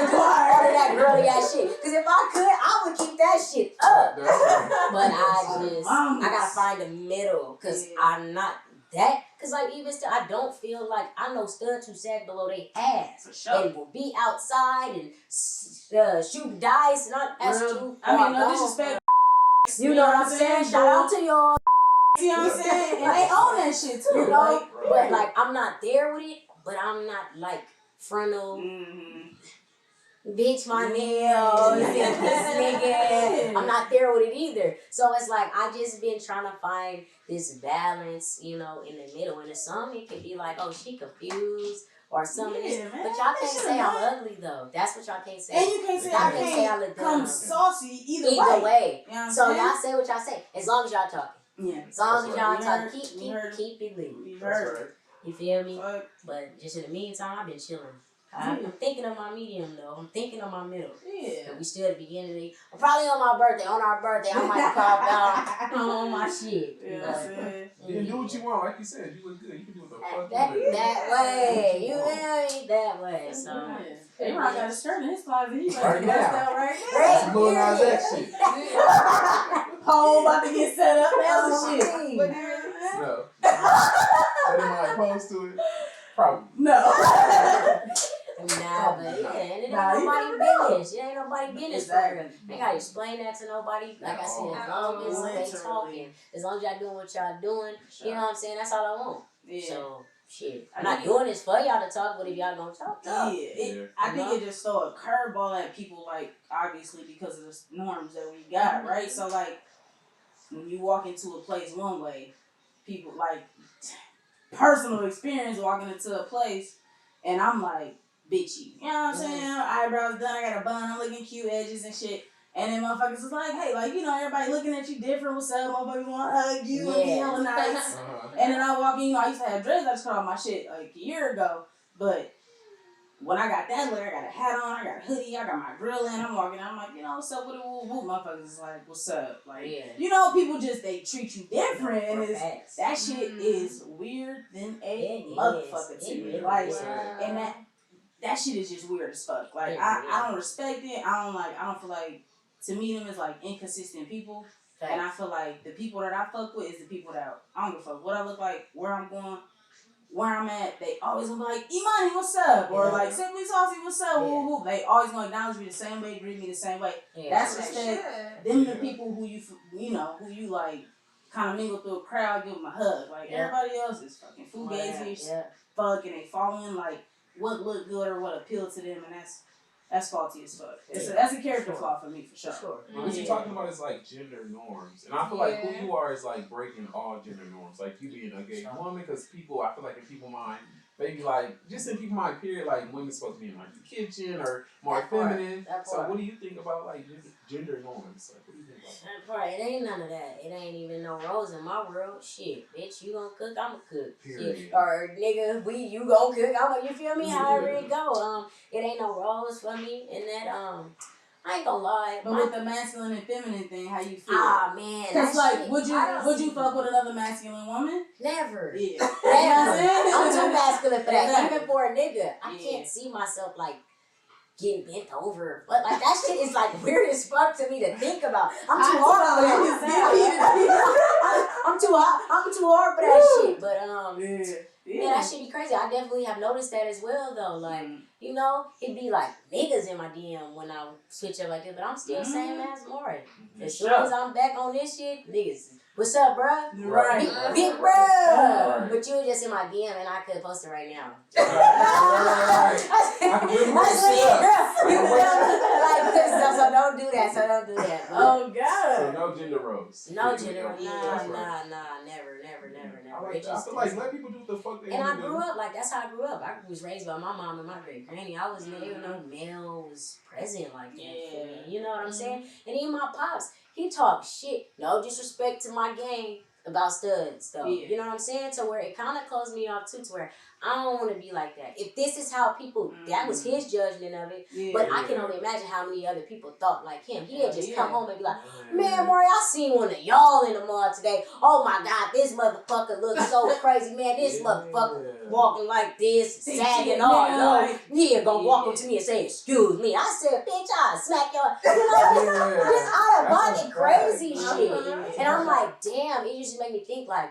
to do all of that girly ass shit. Because if I could, I would keep that shit up. But I gotta find the middle. Because I'm not that. Because like even still, I don't feel like, I know studs who sag below their ass. For sure. And will be outside and shoot dice. Not as too far. I mean, no disrespect. You know what I'm saying? Shout out to y'all. You know what I'm saying? And they own that shit too. You know? But like, I'm not there with it, but I'm not like frontal. Bitch, my nails, this nigga. I'm not there with it either. So it's like, I just been trying to find this balance, you know, in the middle. And in some, it could be like, oh, she confused. Or something, but y'all can't say I'm ugly though. That's what y'all can't say. And you can't say I can't come saucy either way. You know so y'all say what y'all say, as long as y'all talking. Yeah. As long as y'all talk, keep it legal. You feel me? But just in the meantime, I've been chilling. I'm thinking of my medium though. I'm thinking of my middle. Yeah. And we still at the beginning of the year. Probably on my birthday. On our birthday, I might pop down on my shit. Yeah, do what you want. Like you said, you look good. You can do what the fuck that way. You feel me? That way. So. Hey, Ron got a shirt in his closet. He's right like, bust out right now. That's Lil Nas X shit. Pole about to get set up. Hell shit. No. But am I opposed to it? Probably. No. Nah, but yeah, and it ain't nobody business. It ain't nobody business for real. They gotta explain that to nobody. Like I said, as long as they talking, as long as y'all doing what y'all doing, you know what I'm saying? That's all I want. Yeah. So, shit. I'm not doing this for y'all to talk, but if y'all gonna talk, talk. Yeah. I think it just throw a curveball at people, like, obviously because of the norms that we got, right? So, like, when you walk into a place one way, people, like, personal experience walking into a place, and I'm like, bitchy. You know what I'm saying? Eyebrows done, I got a bun, I'm looking cute, edges and shit. And then motherfuckers is like, hey, like, you know, everybody looking at you different. What's up? Motherfuckers want to hug you and be hella nice. And then I walk in, you know, I used to have dreads. I just cut off my shit like a year ago. But when I got that look, I got a hat on, I got a hoodie, I got my grill in. I'm walking, I'm like, you know, what's up with it? Woo woo. Motherfuckers is like, what's up? Like, you know, people just, they treat you different. And that shit is weird than a motherfucker to me. Like, and that shit is just weird as fuck. Like, I don't respect it. I don't feel like, to me, them is like inconsistent people. And I feel like the people that I fuck with is the people that I don't give a fuck what I look like, where I'm going, where I'm at. They always gonna be like, Imani, what's up? Or like, Simply Saucy, what's up? Woo woo. They always gonna acknowledge me the same way, greet me the same way. That's respect. Them the people who you know, who you like kind of mingle through a crowd, give them a hug. Like everybody else is fucking fugazi, fuck, and they following like what look good or what appeal to them, and that's faulty as fuck. That's a character flaw for me, for sure. What you're talking about is like gender norms. And I feel like who you are is like breaking all gender norms. Like you being a gay woman, because people, I feel like in people's mind, maybe like, just in people's mind, period, like women's supposed to be in like the kitchen or more feminine. So what do you think about like gender norms? Like, what do you think about that part? It ain't none of that. It ain't even no roles in my world. Shit, bitch, you gonna cook, I'ma cook. Shit. Or nigga, you gonna cook, you feel me? However it go. It ain't no roles for me in that. I ain't gonna lie. But with the masculine and feminine thing, how you feel? Ah, man. Cause like, would you fuck with another masculine woman? Never. Yeah. Never. I'm too masculine for that. Even for a nigga, I can't see myself like getting bent over. But like that shit is like weird as fuck to me to think about. I'm too hard for that. I'm too hard for that shit. But yeah, that shit be crazy. I definitely have noticed that as well though. Like, you know, it'd be like niggas in my DM when I switch up like this, but I'm still same as Maury. As soon as I'm back on this shit, niggas What's up, bruh? Right. Big bruh. But you were just in my DM and I could post it right now. I can really That's shit it, up. girl. You feel me? Like, so don't do that. So don't do that. Oh God. So no gender roles. No gender. That's Nah, right. never. I like that. I feel like let people do what the fuck they And want I to do. grew up like that's how I grew up. I was raised by my mom and my great granny. I was never no male was present like that. For me. You know what I'm saying? And even my pops, he talked shit. No disrespect to my gang about studs though. Yeah. You know what I'm saying? To where it kind of closed me off too. To where I don't want to be like that. If this is how people, that was his judgment of it. Yeah. But I can only imagine how many other people thought like him. He had just come home and be like, Man, man, Maury, I seen one of y'all in the mall today. Oh my God, this motherfucker looks so crazy, man. This motherfucker walking like this, sagging all. Gonna walk up to me and say, excuse me. I said, bitch, I'll smack your, just out of pocket crazy shit. And I'm like, damn, it used to make me think like,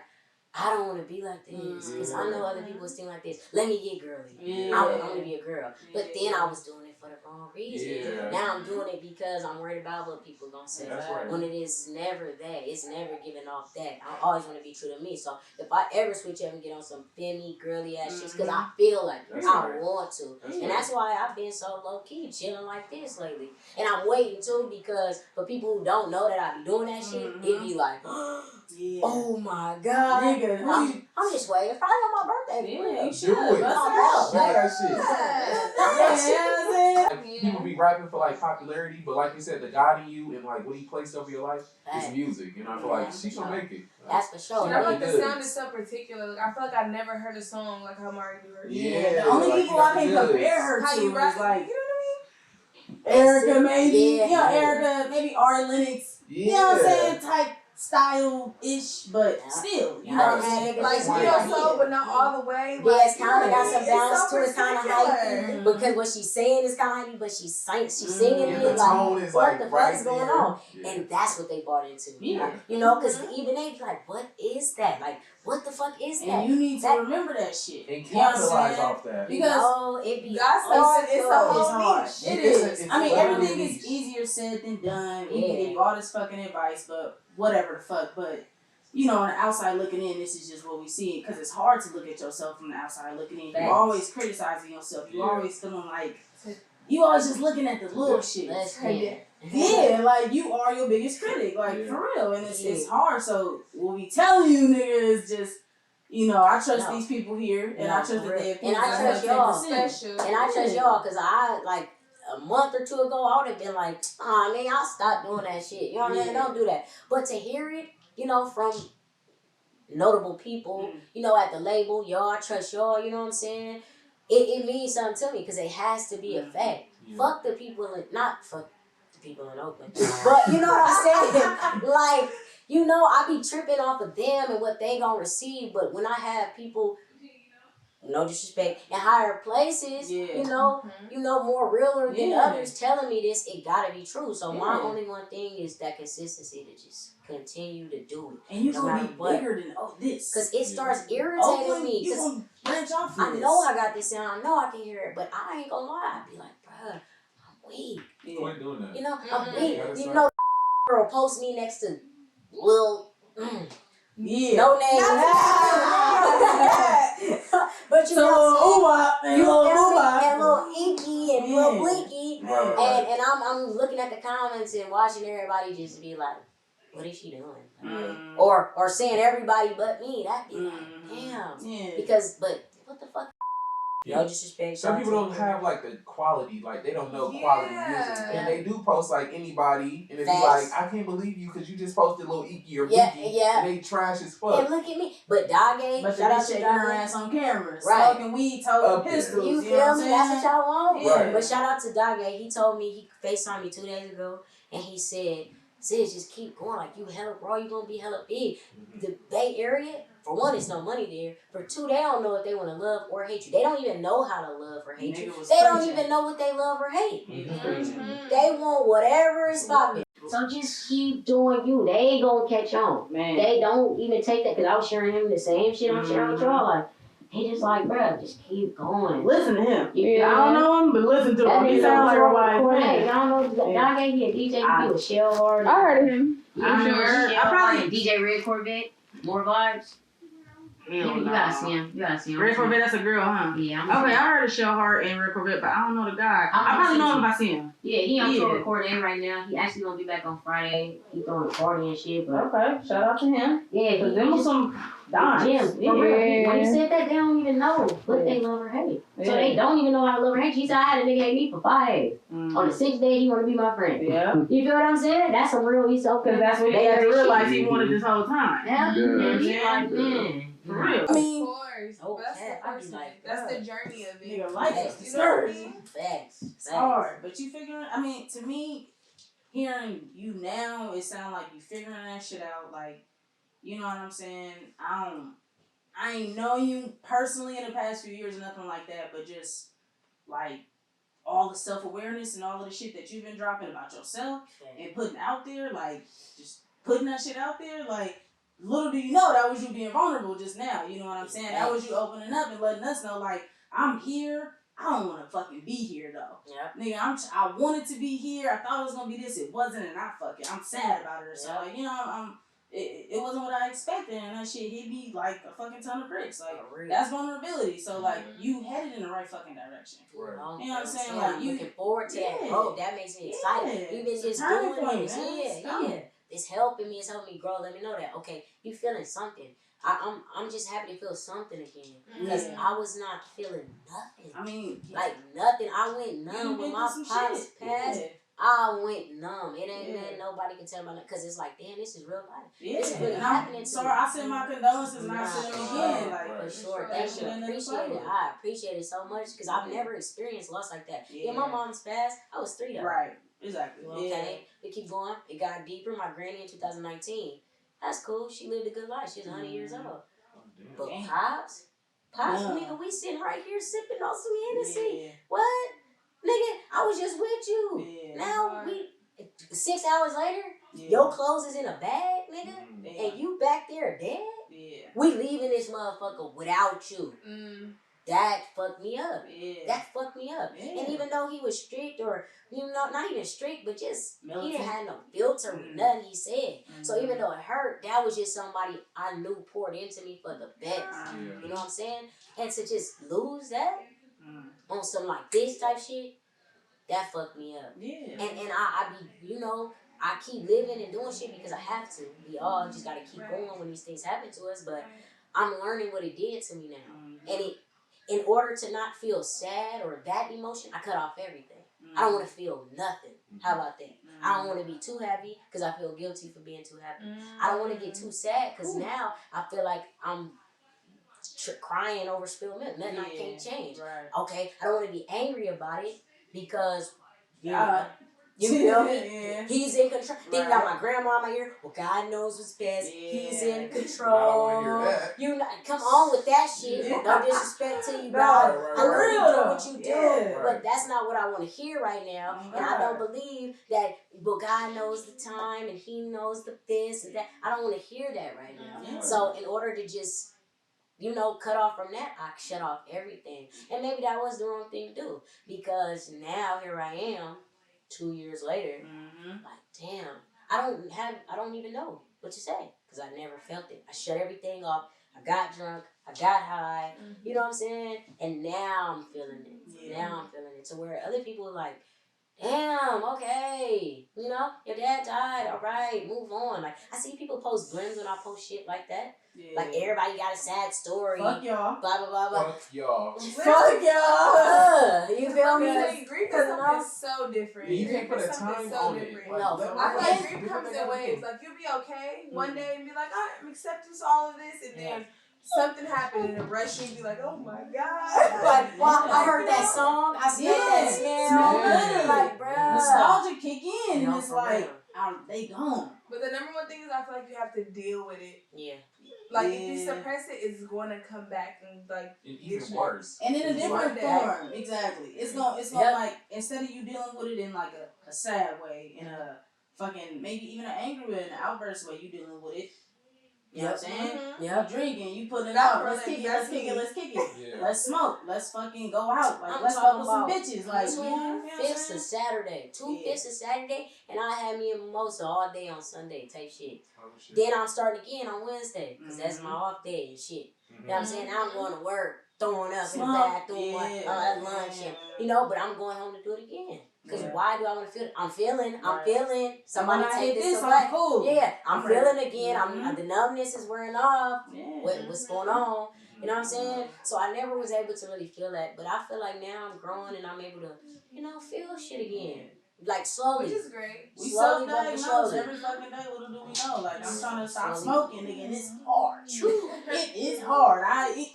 I don't want to be like this because I know other people think like this. Let me get girly. Yeah. I want to be a girl. But then I was doing it for the wrong reason. Yeah. Now I'm doing it because I'm worried about what people gonna say. That's right. When it is never that. It's never giving off that. I always want to be true to me. So if I ever switch up and get on some femmy, girly ass shit, because I feel like That's I right. want to. That's And right. that's why I've been so low key, chilling like this lately. And I'm waiting too because for people who don't know that I be doing that shit, it be like, Yeah. oh my God. Nigga, I'm just waiting. Probably on my birthday. Yeah, Yeah, you Do should. it. Bust Oh, it out. Do that shit. Yeah. Like, people be rapping for like popularity, but like you said, the God in you and like what he placed over your life is music. You know, I feel like she gonna make it. That's for sure. And I feel like Really the good. sound is so particular. Like I feel like I've never heard a song like how Mari do hers. Yeah. The only like, people you got I can the goods. compare her How to you rap? is like You know Erica, maybe. Yeah. You know, Erica, maybe Ari Lennox. Yeah. You know what I'm saying? Type style-ish, but still. You know what I'm saying? Like Right. neo soul, but not all the way. Yeah, Like, it's kind of got some balance to it. It's kind of particular. hypey because what she's saying is kind of hypey, but she's singing And it the tone like, is what like the fuck right is going there. on? Yeah. And that's what they bought into. Yeah. You know, because even they be like, what is that? Like, what the fuck is that? And you need to That- remember that shit. And You know what I'm capitalize saying? off that. Because no, it be That's hard. it's a It's whole hard. niche. It It's is. it's I mean, literally everything niche. is easier said than done. We Yeah. can give you all this fucking advice, but whatever the fuck. But, you know, on the outside looking in, this is just what we see. Because it's hard to look at yourself from the outside looking in. Facts. You're always criticizing yourself. You're Yeah. always feeling like, you always just looking at the little shit. Listen. Yeah, like you are your biggest critic, like Yeah. for real, and it's hard. So what we telling you, nigga, is just, you know, I trust No. these people here, and No, I trust for that real. they're And I trust y'all. Special. And I trust y'all because I, like, a month or two ago, I would have been like, oh, man, I'll stop doing that shit. You know what I'm saying? Yeah. Don't do that. But to hear it, you know, from notable people, you know, at the label, y'all, I trust y'all, you know what I'm saying? It means something to me because it has to be a fact. Yeah. Fuck the people not fuck the people in Oakland. But you know what I'm saying? Like, you know, I be tripping off of them and what they gonna receive, but when I have people, no disrespect, in higher places, you know, more realer than others telling me this, it gotta be true. So my only one thing is that consistency to just continue to do it. And you're No gonna matter be what. bigger than this. Cause it starts irritating Oakland, me. you Cause gonna branch off from I this. know I got this sound, I know I can hear it, but I ain't gonna lie. I'd be like, bruh, I'm weak. Quit doing that. You know, I'm weak. Yeah, that's You right. know, girl post me next to Lil, Yeah. no name. But you So know what Uwa I'm and saying? Lil You know what I mean? Uwa. And Lil Inky and Lil Blinky. Right. And I'm looking at the comments and watching everybody just be like, what is she doing? Or saying everybody but me. That'd be like, damn. Yeah. Because, but what the fuck? No disrespect. Some people don't have like the quality, like they don't know quality music, and they do post like anybody, and it's like, I can't believe you because you just posted Lil Iki or Blinky, and they trash as fuck. And look at me, but Dage, But shout out to shaking her Dage. ass on camera, Right. smoking weed, toting pistols. You You know feel what I'm me? saying? That's what y'all want. Right. But shout out to Dage. He told me, he FaceTimed me 2 days ago, and he said, sis, just keep going. Like, you hella raw, you gonna be hella big. The Bay Area, for one, it's no money there. For two, they don't know if they want to love or hate you. They don't even know how to love or hate you. They don't even know what they love or hate. They want whatever is popping. So just keep doing you. They ain't gonna catch on. Man. They don't even take that, because I was sharing him the same shit I'm sharing with y'all. Like, he just like, bruh, just keep going. Listen to him. Yeah. I don't know him, but listen to That him. He nigga sounds like a wise wise man. man. Y'all know, Dage, he a DJ, he was shell hard. I heard of him. I'm sure. I probably DJ Red Corvette. More vibes. You gotta see him. You gotta see him. Red Corvette, that's a girl, huh? Yeah. Okay, I heard of Shell Heart and Red Corvette, but I don't know the guy. I probably know him if I see him. Yeah, he on tour recording right now. He actually gonna be back on Friday. He throwing a party and shit. But Okay, shout out to him. yeah, Cause them was some dimes. Yeah. When he said that, they don't even know what they love or hate. So they don't even know how to love or hate. He said I had a nigga hate me for 5 days. On the 6th day, he wanna be my friend. Yeah. You feel what I'm saying? That's a real East Oakland. Cause that's what he had to realize he wanted this whole time. Yeah. Yeah. Man. For real. I mean, of course. Oh, But that's the I be first like, That's the journey of it. Nigga, life Facts. is You know what I disturbed. mean? Facts. It's hard, but you figuring. I mean, to me, hearing you now, it sounds like you figuring that shit out. Like, you know what I'm saying? I ain't know you personally in the past few years or nothing like that, but just like all the self-awareness and all of the shit that you've been dropping about yourself and putting out there, like just putting that shit out there, like little do you know that was you being vulnerable just now. You know what I'm saying? That was you opening up and letting us know, like, I'm here. I don't want to fucking be here though. Yeah. Nigga, I wanted to be here. I thought it was gonna be this. It wasn't, and I'm sad about it or so. Like, you know, it wasn't what I expected, and that shit hit me like a fucking ton of bricks. Like, that's vulnerability. So like, you headed in the right fucking direction. Right. You know what I'm saying? Like, Like, you looking forward to that growth. That makes me excited. Yeah. Even It's a just turning doing point, this. man. Yeah. It's helping me. It's helping me grow. Let me know that. Okay, you feeling something. I'm just happy to feel something again. Because I was not feeling nothing. I mean, Like nothing. I went numb when my pops passed. I went numb. It ain't nothing nobody can tell me because it's like, damn, this is real life. Yeah. This is really happening to sorry, me. I send my condolences and I send them again. Like, For sure. that Thank shit you. ain't nothing to Appreciate play it. with. I appreciate it so much because I've never experienced loss like that. Yeah, my mom's passed. I was 3 though. Right. Exactly. Okay. We keep going. It got deeper. My granny in 2019. That's cool. She lived a good life. She was 100 years old. But Pops, nigga, we sitting right here sipping on some Hennessy. What? Nigga, I was just with you. Now we 6 hours later, your clothes is in a bag, nigga, and you back there dead. We leaving this motherfucker without you. That fucked me up. That fucked me up. And even though he was strict, or you know, not even strict, but just he didn't have no filter with nothing he said. So even though it hurt, that was just somebody I knew poured into me for the best. You know what I'm saying? And to just lose that on some like this type shit, that fucked me up. And I be, you know, I keep living and doing shit because I have to. We all just gotta keep going when these things happen to us. But I'm learning what it did to me now, and it. In order to not feel sad or that emotion, I cut off everything. I don't want to feel nothing. How about that? I don't want to be too happy because I feel guilty for being too happy. I don't want to get too sad because now I feel like I'm crying over spilled milk. Nothing I can't change. Okay? I don't want to be angry about it because you feel me? He's in control. Then you got my grandma in my ear. Well, God knows what's best. He's in control. I don't want to hear that. You come on with that shit. No disrespect to you, God. I know you do what you do, but that's not what I want to hear right now. And I don't believe that. Well, God knows the time, and He knows the this and that. I don't want to hear that right now. So, in order to just, you know, cut off from that, I shut off everything. And maybe that was the wrong thing to do because now here I am. 2 years later, like, damn, I don't even know what to say because I never felt it. I shut everything off. I got drunk. I got high. You know what I'm saying? And now I'm feeling it. Now I'm feeling it. To where other people are like, damn, okay. You know, your dad died. All right, move on. Like, I see people post blends when I post shit like that. Like, everybody got a sad story. Fuck y'all. Blah, blah, blah, blah. Fuck y'all. Fuck y'all. You feel me? Grief is something so different. You can't put a Grief is something time so on it. different. Like, No, let I feel me- like grief comes in waves. Like, you'll be okay one day and be like, I'm accepting all of this, and then something happened and it rushed you and be like, oh my God. Like, well, I heard that song. I smelled that smell. Like, bruh. Nostalgia kick in, and it's for like, real. they gone. But the number one thing is I feel like you have to deal with it. Yeah. Like, if you suppress it, it's going to come back and, like, And even worse. And in a different Like form, exactly. It's gonna like, instead of you dealing with it in like a sad way, in a fucking maybe even an angry way, in an outburst way, you dealing with it You know what I'm saying? Yep. You drinking, you putting it That's out. what Let's it kick it, is. let's kick it, let's kick it. Yeah. Let's smoke. Let's fucking go out. Like, I'm let's fuck talking with some about bitches. Like, you know what I'm 2/5 saying? of Saturday. 2/5 of Saturday, and I had me a mimosa all day on Sunday type shit. Oh, shit. Then I'm starting again on Wednesday, because that's my off day and shit. You know what I'm saying? Now I'm going to work, throwing up in the bathroom at lunch, and, you know, but I'm going home to do it again. Because why do I want to feel it? I'm feeling. Somebody take this away. Cool. Yeah, I'm feeling ready. again. The numbness is wearing off. Yeah. What's going on? You know what I'm saying? So I never was able to really feel that. But I feel like now I'm growing and I'm able to, you know, feel shit again. Like slowly. Which is great. We Slowly, self-diagnose every fucking day. Little do we know. Like, I'm trying to stop smoking, nigga, and it's hard. It is hard.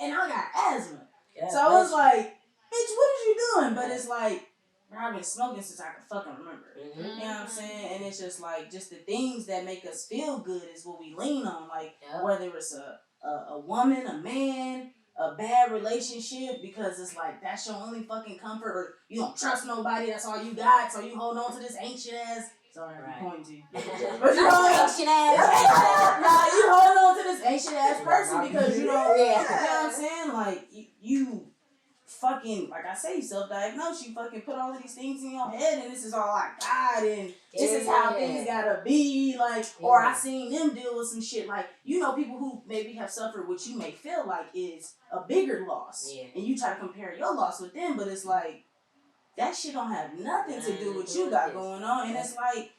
And I got asthma. Yeah, So I was like, bitch, what is you doing? But it's like, bro, I've been smoking since I can fucking remember. Mm-hmm. You know what I'm saying? And it's just like, just the things that make us feel good is what we lean on. Like, whether it's a woman, a man, a bad relationship, because it's like, that's your only fucking comfort, or you don't trust nobody, that's all you got, so you hold on to this ancient ass. Sorry, I'm pointing to you. But you ancient ass. Nah, you hold on to this ancient ass person because you know, Yeah. you know what I'm saying? Like, you fucking, like I say, self-diagnose, you fucking put all of these things in your head, and this is all I got, and this is how things gotta be, like, or I seen them deal with some shit, like, you know, people who maybe have suffered what you may feel like is a bigger loss, and you try to compare your loss with them, but it's like, that shit don't have nothing to do with what you got going on, and it's like,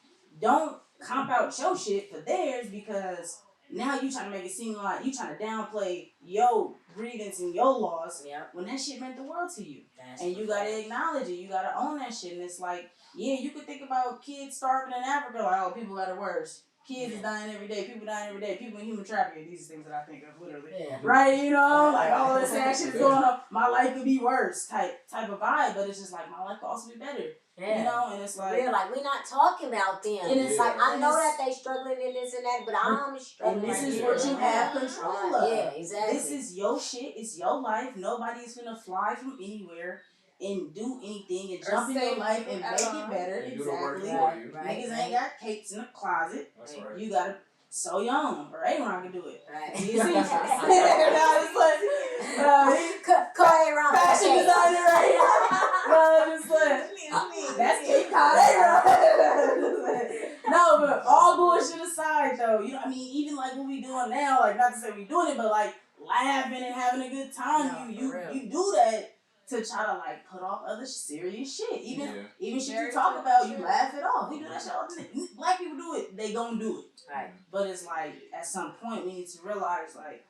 don't comp out your shit for theirs, because now you trying to make it seem like you trying to downplay your grievance and your loss when that shit meant the world to you. And you gotta acknowledge it. You gotta own that shit. And it's like, yeah, you could think about kids starving in Africa, like, oh, people got it worse. Kids is dying every day. People dying every day. People in human trafficking. These are things that I think of literally. Right? You know, like, oh, this sad shit is going on. My life could be worse. Type of vibe. But it's just like, my life could also be better. Yeah. You know, and it's like, real, like, we're not talking about them. And it's like, I know that they struggling in this and that, but I'm struggling. And this right is here. what you have control of. Yeah, exactly. This is your shit. It's your life. Nobody's gonna fly from anywhere and do anything and jump in your life and make it better. And do the work Exactly. for you. Niggas ain't got cakes in the closet. That's right. You gotta sew your own, or A-Ron can do it. Right. You see? No, it's like, Call A-Ron. fashion designer right here. No, just like, that's Cape Cod A-Ron. No, but all bullshit aside, though, you know, I mean, even like what we doing now, like, not to say we doing it, but like laughing and having a good time, you do that to try to like put off other serious shit. Even shit you talk about, you laugh it off. We do that shit all the time. Black people do it, they gonna do it. Right. But it's like, at some point, we need to realize, like,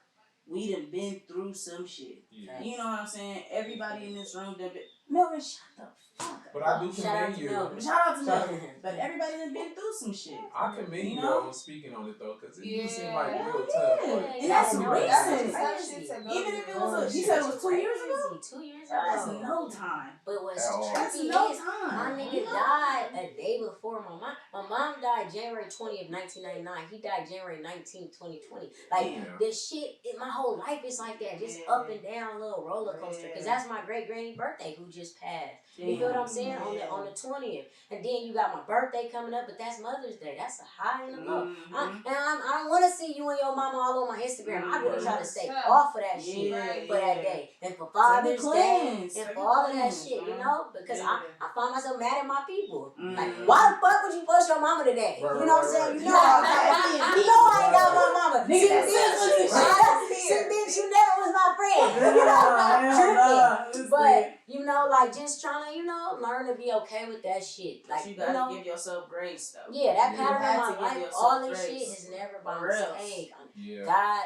we done been through some shit. Yeah. You know what I'm saying? Everybody in this room done been. Melvin, shut the fuck up. But I do commend you. Shout out to Melvin. But everybody done been through some shit. I commend you on speaking on it though, because it do seem like real tough. Yeah. Like, And that's recent. Even if it was you said it was 2 years ago? 2 years ago. That's no time. But what's That's tricky no is time. my nigga died a day before my mom. My mom died January 20th, 1999. He died January 19th, 2020. Like, this shit, my whole life is like that. Just up and down, little roller coaster. Because that's my great-granny birthday who just passed. You feel what I'm saying? On the 20th. And then you got my birthday coming up, but that's Mother's Day. That's a high and a low. I don't want to see you and your mama all on my Instagram. I really try to stay off of that shit for that day. And for Father's Day. And for all of that shit, you know? Because I find myself mad at my people. Like, why the fuck would you post your mama today? You know what I'm saying? You know I ain't got my mama. See, bitch, you never was my friend. You know? Tripping. But, you know, like, just trying to, you know, learn to be okay with that shit. Like, you gotta give yourself grace, though. Yeah, that pattern in my life, all this shit is never by mistake. God.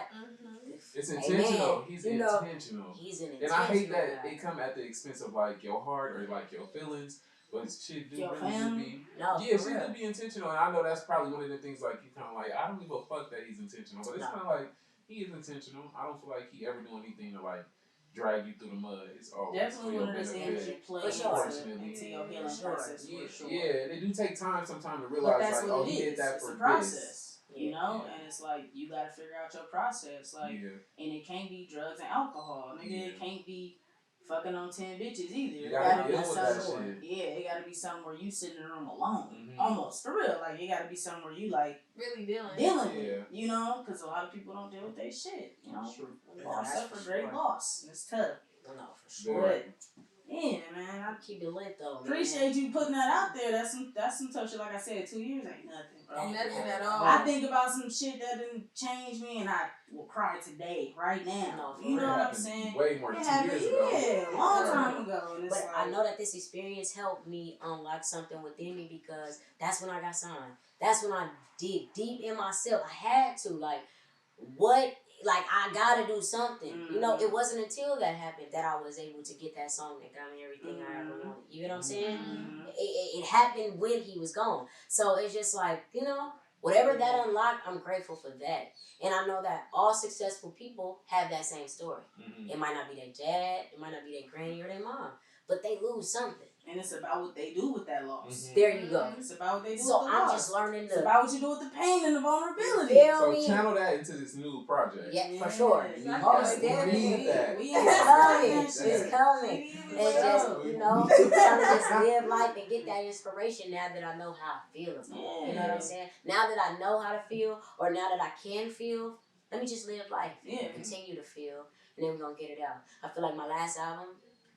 It's intentional. Amen. He's intentional. He's an intentional. And I hate that it come at the expense of like your heart or like your feelings. But shit do your really family. shit do be intentional. And I know that's probably one of the things like you kind of like, I don't give a fuck that he's intentional. But it's kind of like, he is intentional. I don't feel like he ever do anything to like drag you through the mud. It's always definitely one of those energy plays into your healing process. Yeah, and it do take time sometimes to realize like, oh, he did that for a process. this. You know, and it's like you gotta figure out your process, like, and it can't be drugs and alcohol, nigga. It can't be fucking on 10 bitches either. You It gotta gotta be deal with that something. shit. Yeah, it gotta be something where you sit in the room alone, Mhm. almost for real. Like it gotta be something where you like really dealing with, Yeah. you know, because a lot of people don't deal with their shit. You know, True. we No, all that's suffer for great sure. loss. And it's tough. No, for sure. But yeah, man, I Keep it lit though. appreciate you putting that out there. That's some tough shit. Like I said, 2 years ain't nothing, bro. Nothing at all. I think about some shit that didn't change me, and I will cry today, right now. No, for you know real. what I'm saying? Way more It than 2 happened, years ago. yeah, a long time ago. And it's But like, I know that this experience helped me unlock something within me because that's when I got signed. That's when I dig deep in myself. I had to, like, I gotta do something. You know, it wasn't until that happened that I was able to get that song that got me everything I ever wanted. You know what I'm saying? It happened when he was gone. So it's just like, you know, whatever that unlocked, I'm grateful for that. And I know that all successful people have that same story. It might not be their dad, it might not be their granny or their mom, but they lose something. and it's about what they do with that loss. There you go. It's about what they do So with the I'm loss. just learning It's to. about what you do with the pain and the vulnerability. So channel that into this new project. Yeah, for sure. Exactly. Most We definitely. need that. It's coming. It's It's coming. It's just, you know, trying to just live life and get that inspiration now that I know how I feel about it. You know what I'm saying? Now that I know how to feel, or now that I can feel, let me just live life. Yeah. Continue to feel, and then we're going to get it out. I feel like my last album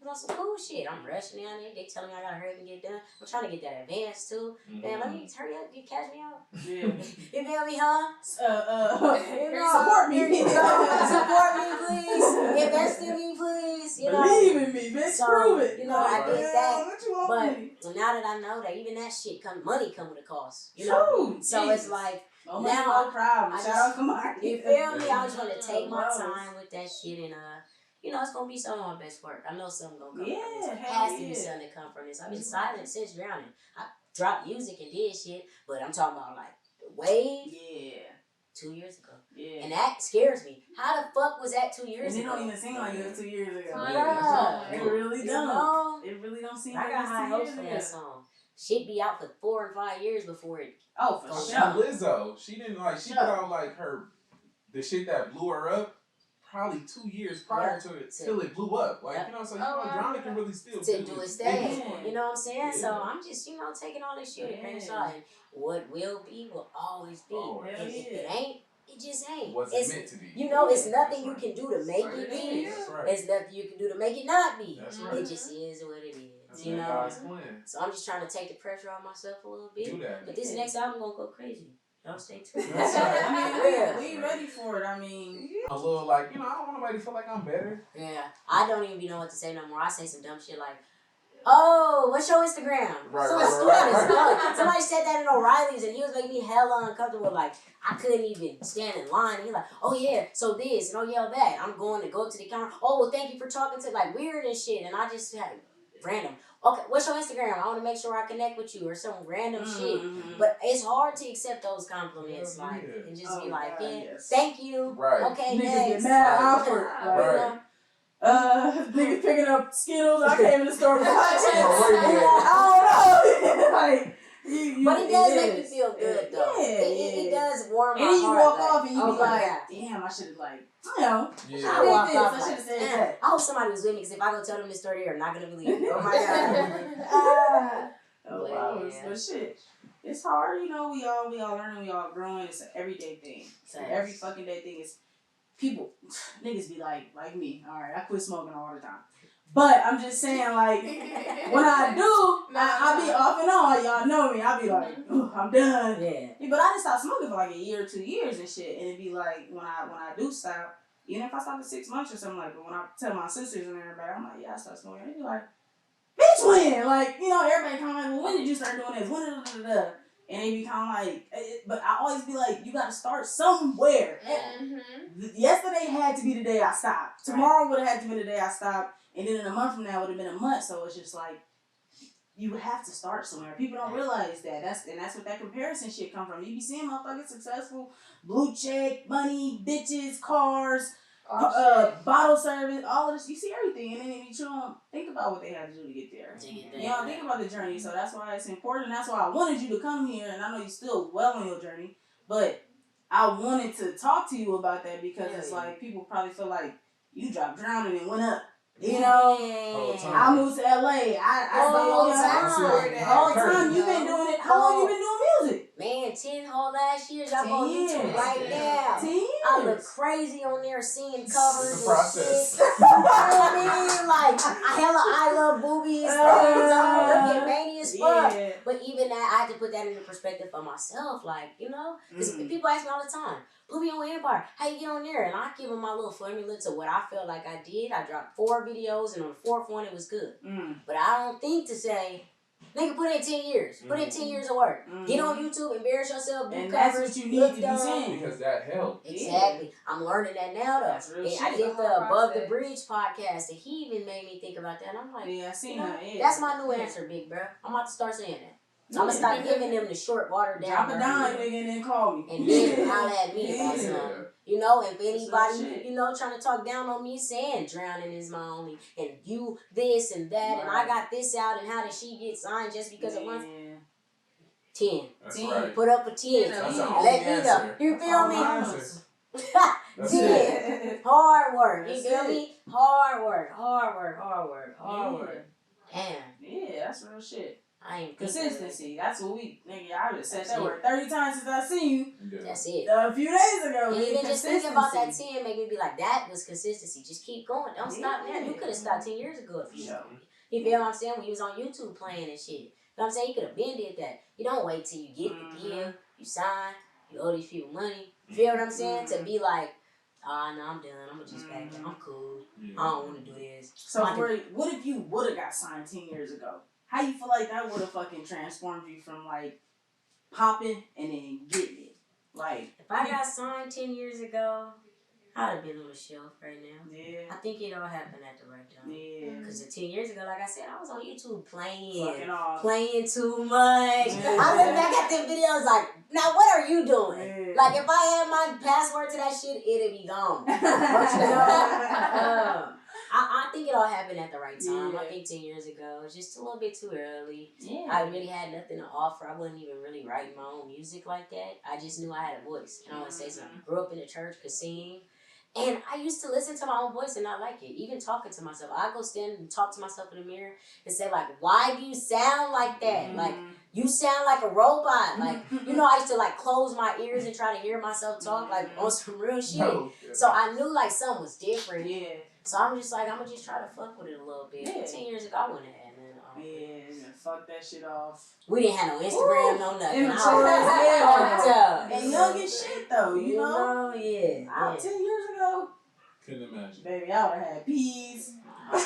was on some cool shit. I'm rushing down there. They telling me I got to hurry up and get done. I'm trying to get that advance, too. Man, let me hurry up. You catch me out. Yeah. You feel me, huh? Support me. Support me, please. Invest in me, please. You know. Believe in me, bitch. So, Prove it. you know, I did that. What you want me? But now that I know that even that shit money come with a cost. You know. True. So it's like no now no problem. I Shout out Kamari. you feel me? I just want to take my Gross. time with that shit and you know, it's gonna be some of my best work. I know something gonna come from this. It hell has to be yeah. something that come from this. I've been silent since drowning. I dropped music and did shit, but I'm talking about like the wave. Yeah. 2 years ago. Yeah. And that scares me. How the fuck was that 2 years And ago? it don't even seem like it was 2 years ago. Yeah. It really You don't. know? It really don't seem I like got it's high 2 hopes years for ago. that song. Shit be out for 4 and 5 years before it. Oh, for Oh, sure. Now Lizzo, she didn't like. She put out like the shit that blew her up. Probably 2 years prior to it, till it blew up. Like, you know, so you know, drowning can really still To do its thing. Yeah. You know what I'm saying? Yeah. So I'm just, you know, taking all this shit with a grain of salt. And what will be will always be. Oh, And if it ain't, it just ain't. Wasn't It's meant to be. You know, it's nothing That's you right. can do to make it be. That's right. There's nothing you can do to make it not be. That's right. It just is what it is. That's You know? God's plan. So I'm just trying to take the pressure off myself a little bit. Do that. But this next album gonna go crazy. Y'all stay tuned. That's right. I mean, we ready for it. I mean, A little like, you know, I don't want nobody to feel like I'm better. Yeah. I don't even know what to say no more. I say some dumb shit like, oh, what's your Instagram? Right, So right, stupid right, as fuck. Somebody said that in O'Reilly's and he was making me hella uncomfortable. Like, I couldn't even stand in line. And he's like, oh yeah, so this and oh yeah, that. I'm going to go up to the counter. Oh, well, thank you for talking to like weird and shit. And I just had random. Okay, what's your Instagram? I want to make sure I connect with you or some random shit. But it's hard to accept those compliments, like, and just be like, yeah, thank you. Right. Okay, niggas get next. mad awkward. Right. Niggas picking up Skittles. I came in the store with hot chips. Oh, I don't know. Like, But it does make you feel good, though. Yeah, It does warm my and then you heart. walk like, off and you oh be my like, God. damn, I should have like, you know, Yeah. I walk this. off I like, should have said damn, that. I hope somebody was with me because if I go tell them this story, they're not gonna believe me. Oh my God. Oh, But, wow, yeah. but shit, it's hard, you know. We all learning, we all growing. It's an everyday thing. Facts. Every fucking day thing is people, niggas be like me. All right, I quit smoking all the time, but I'm just saying, like, when I do, I be off and on. Y'all know me. I be like, I'm done. Yeah. But I didn't stop smoking for like a year or 2 years and shit. And it'd be like when I do stop, even if I stop for 6 months or something like. But when I tell my sisters and everybody, I'm like, yeah, I stopped smoking. They be like, bitch, when? Like, you know, everybody kind of like, well, when did you start doing this? When did da? And they be kind of like, but I always be like, you got to start somewhere. Yesterday had to be the day I stopped. Tomorrow would have had to be the day I stopped. And then in a month from now would have been a month. So it's just like, you have to start somewhere. People don't realize that. That's what that comparison shit come from. You be seeing motherfuckers successful, blue check, money, bitches, cars, bottle service, all of this. You see everything, and then you don't think about what they had to do to get there. You don't think about the journey. So that's why it's important. That's why I wanted you to come here, and I know you're still well on your journey, but I wanted to talk to you about that because it's like people probably feel like you dropped drowning and went up. You know, Whole time. I moved to LA. Whole time you been doing it. How long you been doing music? Man, 10 whole last years. I 10 go on YouTube years. right now. 10 years. I look crazy on there singing covers It's and a process. shit. You know what I mean? Like, I love boobies things. I'm looking mania as fuck. Yeah. But even that, I have to put that into perspective for myself. Like, you know? Because people ask me all the time, put me on Empire. How you get on there? And I give them my little formula to what I felt like I did. I dropped 4 videos, and on the 4th one, it was good. But I don't think to say, nigga, put in 10 years. Put in 10 years of work. Get on YouTube, embarrass yourself, do And covers, that's what you need look to dumb. be saying. Because that helped. Exactly. I'm learning that now, though. That's real And I shit. did the Above the Bridge podcast, and he even made me think about that. And I'm like, Yeah, I seen you know, that. Yeah. that's my new answer, big bro. I'm about to start saying that. I'm going to start giving them the short, watered down. Drop a dime, nigga, and then call me. And then holler at me about Yeah. something. You know, if real anybody, shit. you know, trying to talk down on me, saying drowning is my only, and you this and that, and I got this out, and how did she get signed just because of one? 10. That's 10. right. Put up a 10. That's the Let only me know. answer. You feel me? Answer. That's 10. it. Hard work. You That's feel it. me? Hard work. Damn. Yeah, that's real shit. I ain't Consistency. That's what we, nigga, I would have said That's that it. word 30 times since I seen you Yeah. That's it. a few days ago. And nigga. even just thinking about that Consistency. 10 make me be like, that was consistency. Just keep going. Don't stop now. You could have stopped 10 years ago if you Yeah. You feel what I'm saying? When you was on YouTube playing and shit. You know what I'm saying? You could have been did that. You don't wait till you get the deal, you sign, you owe these people money. You feel what I'm saying? To be like, oh, no, I'm done. I'm going to just back down. I'm cool. Yeah. I don't want to do this. So, what if you would have got signed 10 years ago? How you feel like that would have fucking transformed you from, like, popping and then getting it? Like, If I got signed 10 years ago, I'd have been on the shelf right now. yeah. I think it all happened at the right time. Yeah. Because 10 years ago, like I said, I was on YouTube playing. Fucking off. Playing too much. Yeah. I look back at them videos like, now what are you doing? Yeah. Like if I had my password to that shit, it'd be gone. I think it all happened at the right time. Yeah. I think 10 years ago, it was just a little bit too early. Yeah. I really had nothing to offer. I wasn't even really writing my own music like that. I just knew I had a voice. And I want to say something. Grew up in the church, could sing. And I used to listen to my own voice and not like it. Even talking to myself. I go stand and talk to myself in the mirror and say, like, why do you sound like that? Like, you sound like a robot. Like, you know, I used to, like, close my ears and try to hear myself talk, like, on some real shit. No. So I knew, like, something was different. Yeah. So I'm just like, I'm going to just try to fuck with it a little bit. Yeah. 10 years ago, I wouldn't have had none. Yeah, fuck that shit off. We didn't have no Instagram, no nothing. Immature I was fucked up. And young as shit, though, you know? Yeah. 10 years ago, Couldn't imagine. baby, I would have had peas. I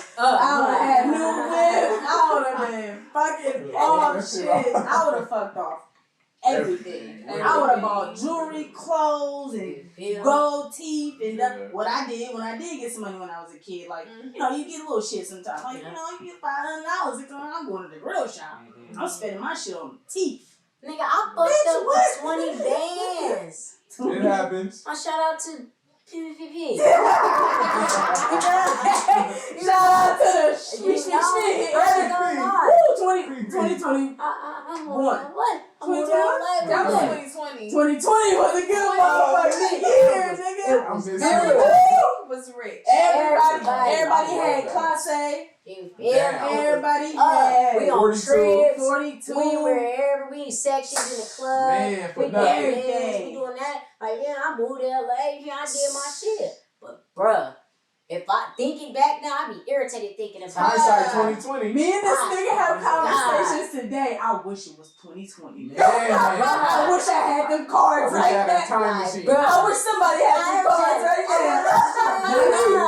would have had new whip. I would have been fucking all shit. I would have fucked off everything. I would have bought jewelry, clothes, and gold teeth, and what I did when I did get some money when I was a kid. Like, you know, you get a little shit sometimes. Like, you know, you get $500, $600. I'm going to the grill shop. I'm spending my shit on teeth. Nigga, I fucked up with 20 bands. It happens. I shout out to PPP. Shout out to the shit. Woo, 2020. What? That was 2020. 2020 was a good motherfucking year, nigga. I'm just Was rich. Everybody had Class A. Everybody had we on 42. trips. 42. We sections in the club. Man, for we nothing. everything. We doing that. Like, yeah, I moved to LA. Yeah, I did my shit. But, bruh, if I thinking back now, I be irritated thinking about Hindsight 2020. Me and this nigga have conversations today. I wish it was 2020. Man. Yeah. I wish I had them cards I wish I right had there. a time machine. Bro, I wish somebody had them cards right there.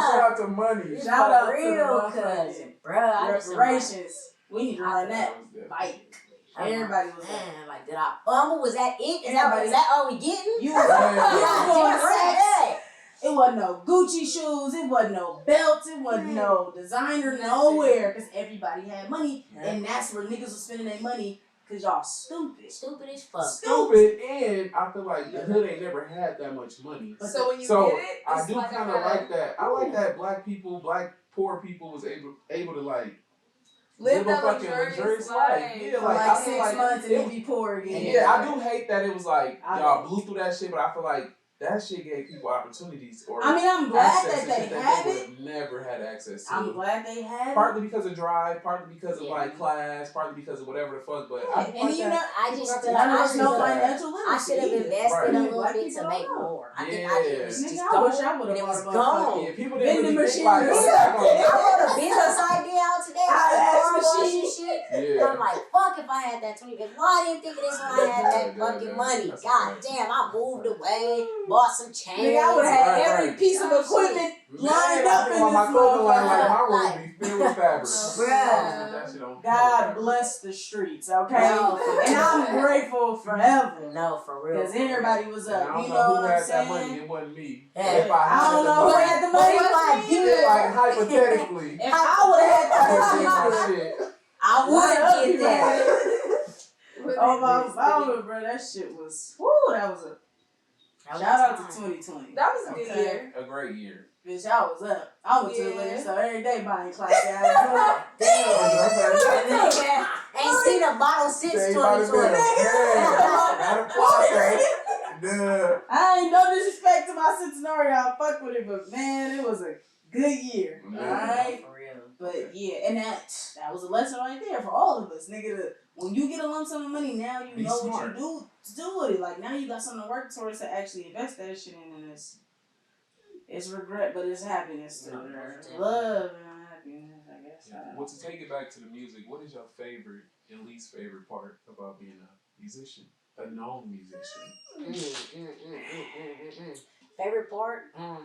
Shout out to money. Shout out to real the cousin. Bruh, I just reparations. We need to run that bike. Everybody was like, man, like, did I fumble? Was that it? Is that all we getting? you was God, going sex. It wasn't no Gucci shoes. It wasn't no belts. It wasn't no designer nowhere. Because everybody had money. And that's where niggas was spending their money. Because y'all stupid. Stupid as fuck. Stupid, and I feel like the hood ain't never had that much money. So when you So get it, I it's do like kind of like that. I like that black poor people was able to like live that fucking luxurious life. life. Yeah, For like like I 6 feel like months and then be poor again. yeah, I do hate that it was like I y'all know. blew through that shit, but I feel like that shit gave people opportunities or I mean, I'm glad access that to they shit that have they it. would have never had access to. I'm glad they have it. Partly because of drive, partly because of Yeah. like class, partly because of whatever the fuck. But Yeah, I and like you that. know, I People just got feel to like there's no experience that. financial I limits should have either. invested Right. a little Black bit people to make don't know. more. I think Yeah. it was Nigga, just I wish I gone, would've and it was bought a motherfucking- gone. Yeah, people didn't Vending really machine. think like, oh, Yeah. I bought a business idea out today. I I asked car wash and machine. shit. Yeah. I'm like, fuck if I had that 20. Why I didn't think of this when I had that fucking money? That's God right. damn, I moved away, bought some chains. Nigga, I would have had Right, every right. piece of equipment lined Man, up I in think on my this clothing line, like motherfucker. my room be filled with fabric. Bruh. That shit on God bless the streets, okay? No, for And real. I'm grateful forever. No, for real. Because everybody was And I up. don't You know know who what I'm had that money. saying? It wasn't me. Yeah. If I had I don't the know who money, had the money. But if I did, like hypothetically, If I would have had I would that my money, shit. I would get that. Oh my father, bro, that shit was. Woo, that was a. Shout out to 2020. That was a good Okay. year. A great year. Bitch, I was up. I went to the Yeah. liquor store every day buying class guys. Damn. Ain't seen a bottle since Say about it 2020. better. Not a process. Duh. I ain't no disrespect to my Cincinnati, I fuck with it, but man, it was a good year. Man. Alright? For real. But yeah, and that was a lesson right there for all of us, nigga. When you get a lump sum of money, now you Be know smart. what you do to do with it. Like now you got something to work towards to actually invest that shit in, and it's regret, but it's happiness too. No, definitely. Love and happiness, I guess. Yeah. Well, to take it back to the music, what is your favorite and least favorite part about being a musician? A known musician. Favorite part? I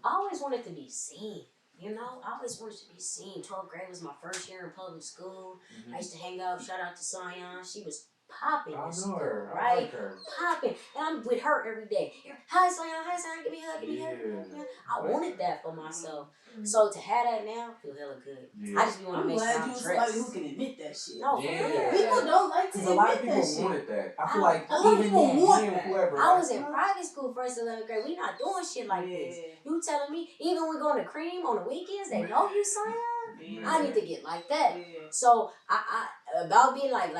always wanted to be seen. You know, I always wanted to be seen. 12th grade was my first year in public school. I used to hang out, shout out to Sion. She was popping I in know school, her. I right? like her. Popping. And I'm with her every day. Hi, Sion, give me a hug, give me a hug. Yeah. I wanted that for myself. So to have that now, feel hella good. Yeah. I just be want to I'm make sure glad I'm you was somebody who dressed. can admit that shit. No, for Yeah. real. People don't like to Because a lot of admit people that shit. wanted that. I feel like A lot of even people then, want me and that. whoever. I was in private school first 11th grade. We not doing shit like this. You telling me, even when we going to cream on the weekends, they know you, Sion? Yeah. I need to get like that. Yeah. So I about being like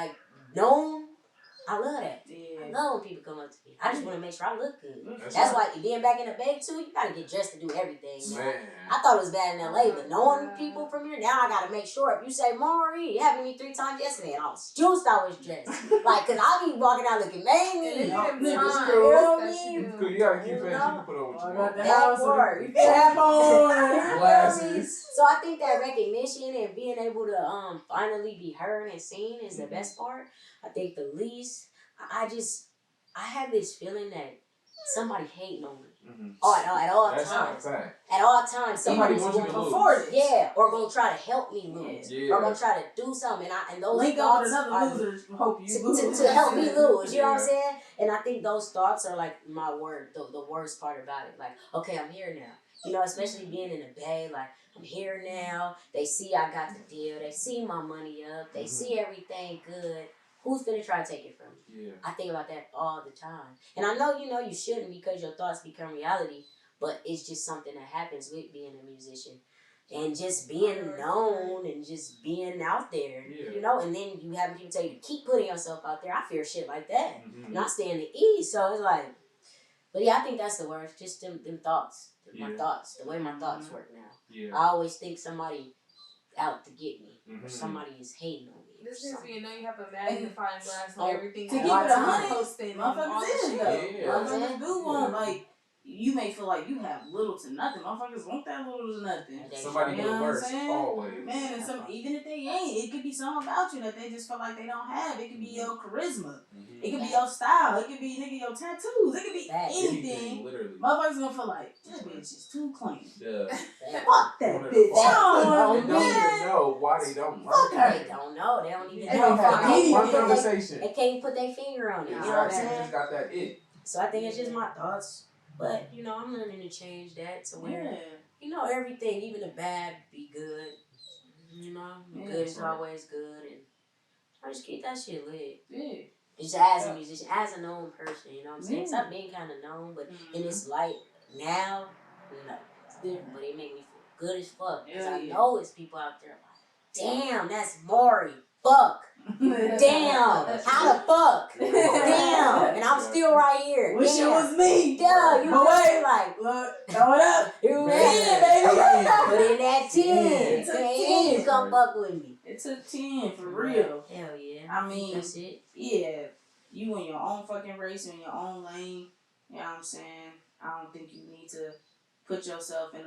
known, I love that. I Yeah. love when people come up to me. I just want to make sure I look good. That's That's right. why being back in the Bay too, you gotta get dressed to do everything. Man. Man. I thought it was bad in LA, but knowing people from here, now I gotta make sure. If you say Maury, it happened to me 3 times yesterday, and I was juiced, I was dressed. Like, cause I be walking out looking manly. And then Niggas time, cool. that shit It's do. cool. You gotta keep You fast. You know? can put on what I you got want. the That house part. with the cap on. Glasses. So I think that recognition and being able to finally be heard and seen is the best part. I think the least, I have this feeling that somebody hating on me. Mm-hmm. At all That's times. a fact. At all times, Somebody somebody's wants you going to lose. Afford it. yeah, or gonna try to help me lose, Yeah. or gonna try to do something, and those Link up with thoughts another are loser to hope you lose. to help me lose. You know what I'm Yeah. saying? And I think those thoughts are like my word, the worst part about it. Like, okay, I'm here now. You know, especially being in the Bay, like I'm here now. They see I got the deal. They see my money up. They see everything good. Who's finna try to take it from me? Yeah. I think about that all the time. And I know you shouldn't because your thoughts become reality, but it's just something that happens with being a musician. And just being known and just being out there, Yeah. you know, and then you having people tell you to keep putting yourself out there. I fear shit like that. Mm-hmm. Not staying the ease. So it's like, but yeah, I think that's the worst. Just them thoughts. My Yeah. thoughts, the way my thoughts work now. Yeah. I always think somebody out to get me, Mhm. or somebody is hating on me. or This is something. when you know you have a magnifying glass on Oh, everything. To that keep you it 100, posting and all motherfuckers the is shit. though. Yeah. Motherfuckers do want like you may feel like you have little to nothing. Motherfuckers want that little to nothing. Somebody You do know it what I'm worse. saying? Always. Man, and some even if they ain't, it could be something about you that they just feel like they don't have. It could be your charisma. Mm-hmm. It could be your style. It could be nigga your tattoos. It could be Facts. anything. Literally. Motherfuckers gonna feel like that bitch is too clean. Duh. Fuck that Don't bitch. Fuck. Oh, They don't man. even know why they don't Fuck like her. They don't know. They don't even They know. don't have They any one can't put they- conversation. They can't put their finger on it. You know what I'm Exactly. You saying? just got that it. So I think it's just my thoughts. But, I'm learning to change that to where, everything, even the bad, be good. Good is always good. And I just keep that shit lit. Yeah. Just as a musician, as a known person, you know what I'm saying? 'Cause I've been kind of known, but in this light now, no. It's different, but it make me feel good as fuck. Because I know it's people out there like, damn, that's Maury. Fuck. Damn, how the fuck? Damn, and I'm still right here. Wish it was me. Yeah, you But wait, like, look, throw it up. you Man, man, baby. put in that 10. It took 10, 10. come fuck with me. It took 10 for real. Hell yeah. I mean, that's it. yeah, you in your own fucking race, in your own lane. You know what I'm saying? I don't think you need to put yourself in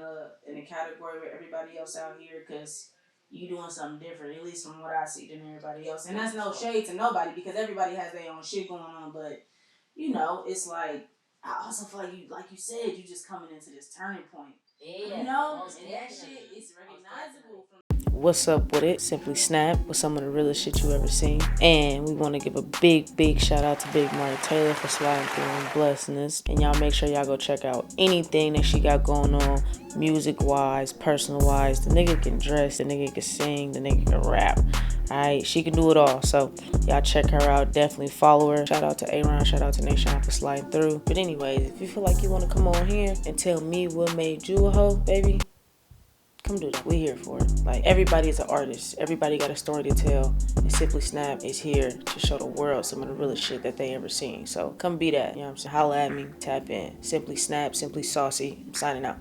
a category with everybody else out here because you doing something different, at least from what I see, than everybody else. And that's no shade to nobody because everybody has their own shit going on. But, you know, it's like, I also feel like you said, you just coming into this turning point. Yeah. You know? Most And that definitely. shit is recognizable from. What's up with it? Simply Snapt with some of the realest shit you ever seen. And we want to give a big shout out to Big Marty Taylor for sliding through and blessing us. And y'all make sure y'all go check out anything that she got going on, music wise, personal wise. The nigga can dress, the nigga can sing, the nigga can rap. Alright, she can do it all. So y'all check her out. Definitely follow her. Shout out to Aaron, shout out to Nation for sliding through. But anyways, if you feel like you want to come on here and tell me what made you a hoe, baby, come do that. We here for it. Like, everybody is an artist. Everybody got a story to tell. And Simply Snapt is here to show the world some of the realest shit that they ever seen. So come be that. You know what I'm saying? Holla at me. Tap in. Simply Snapt. Simply Saucy. I'm signing out.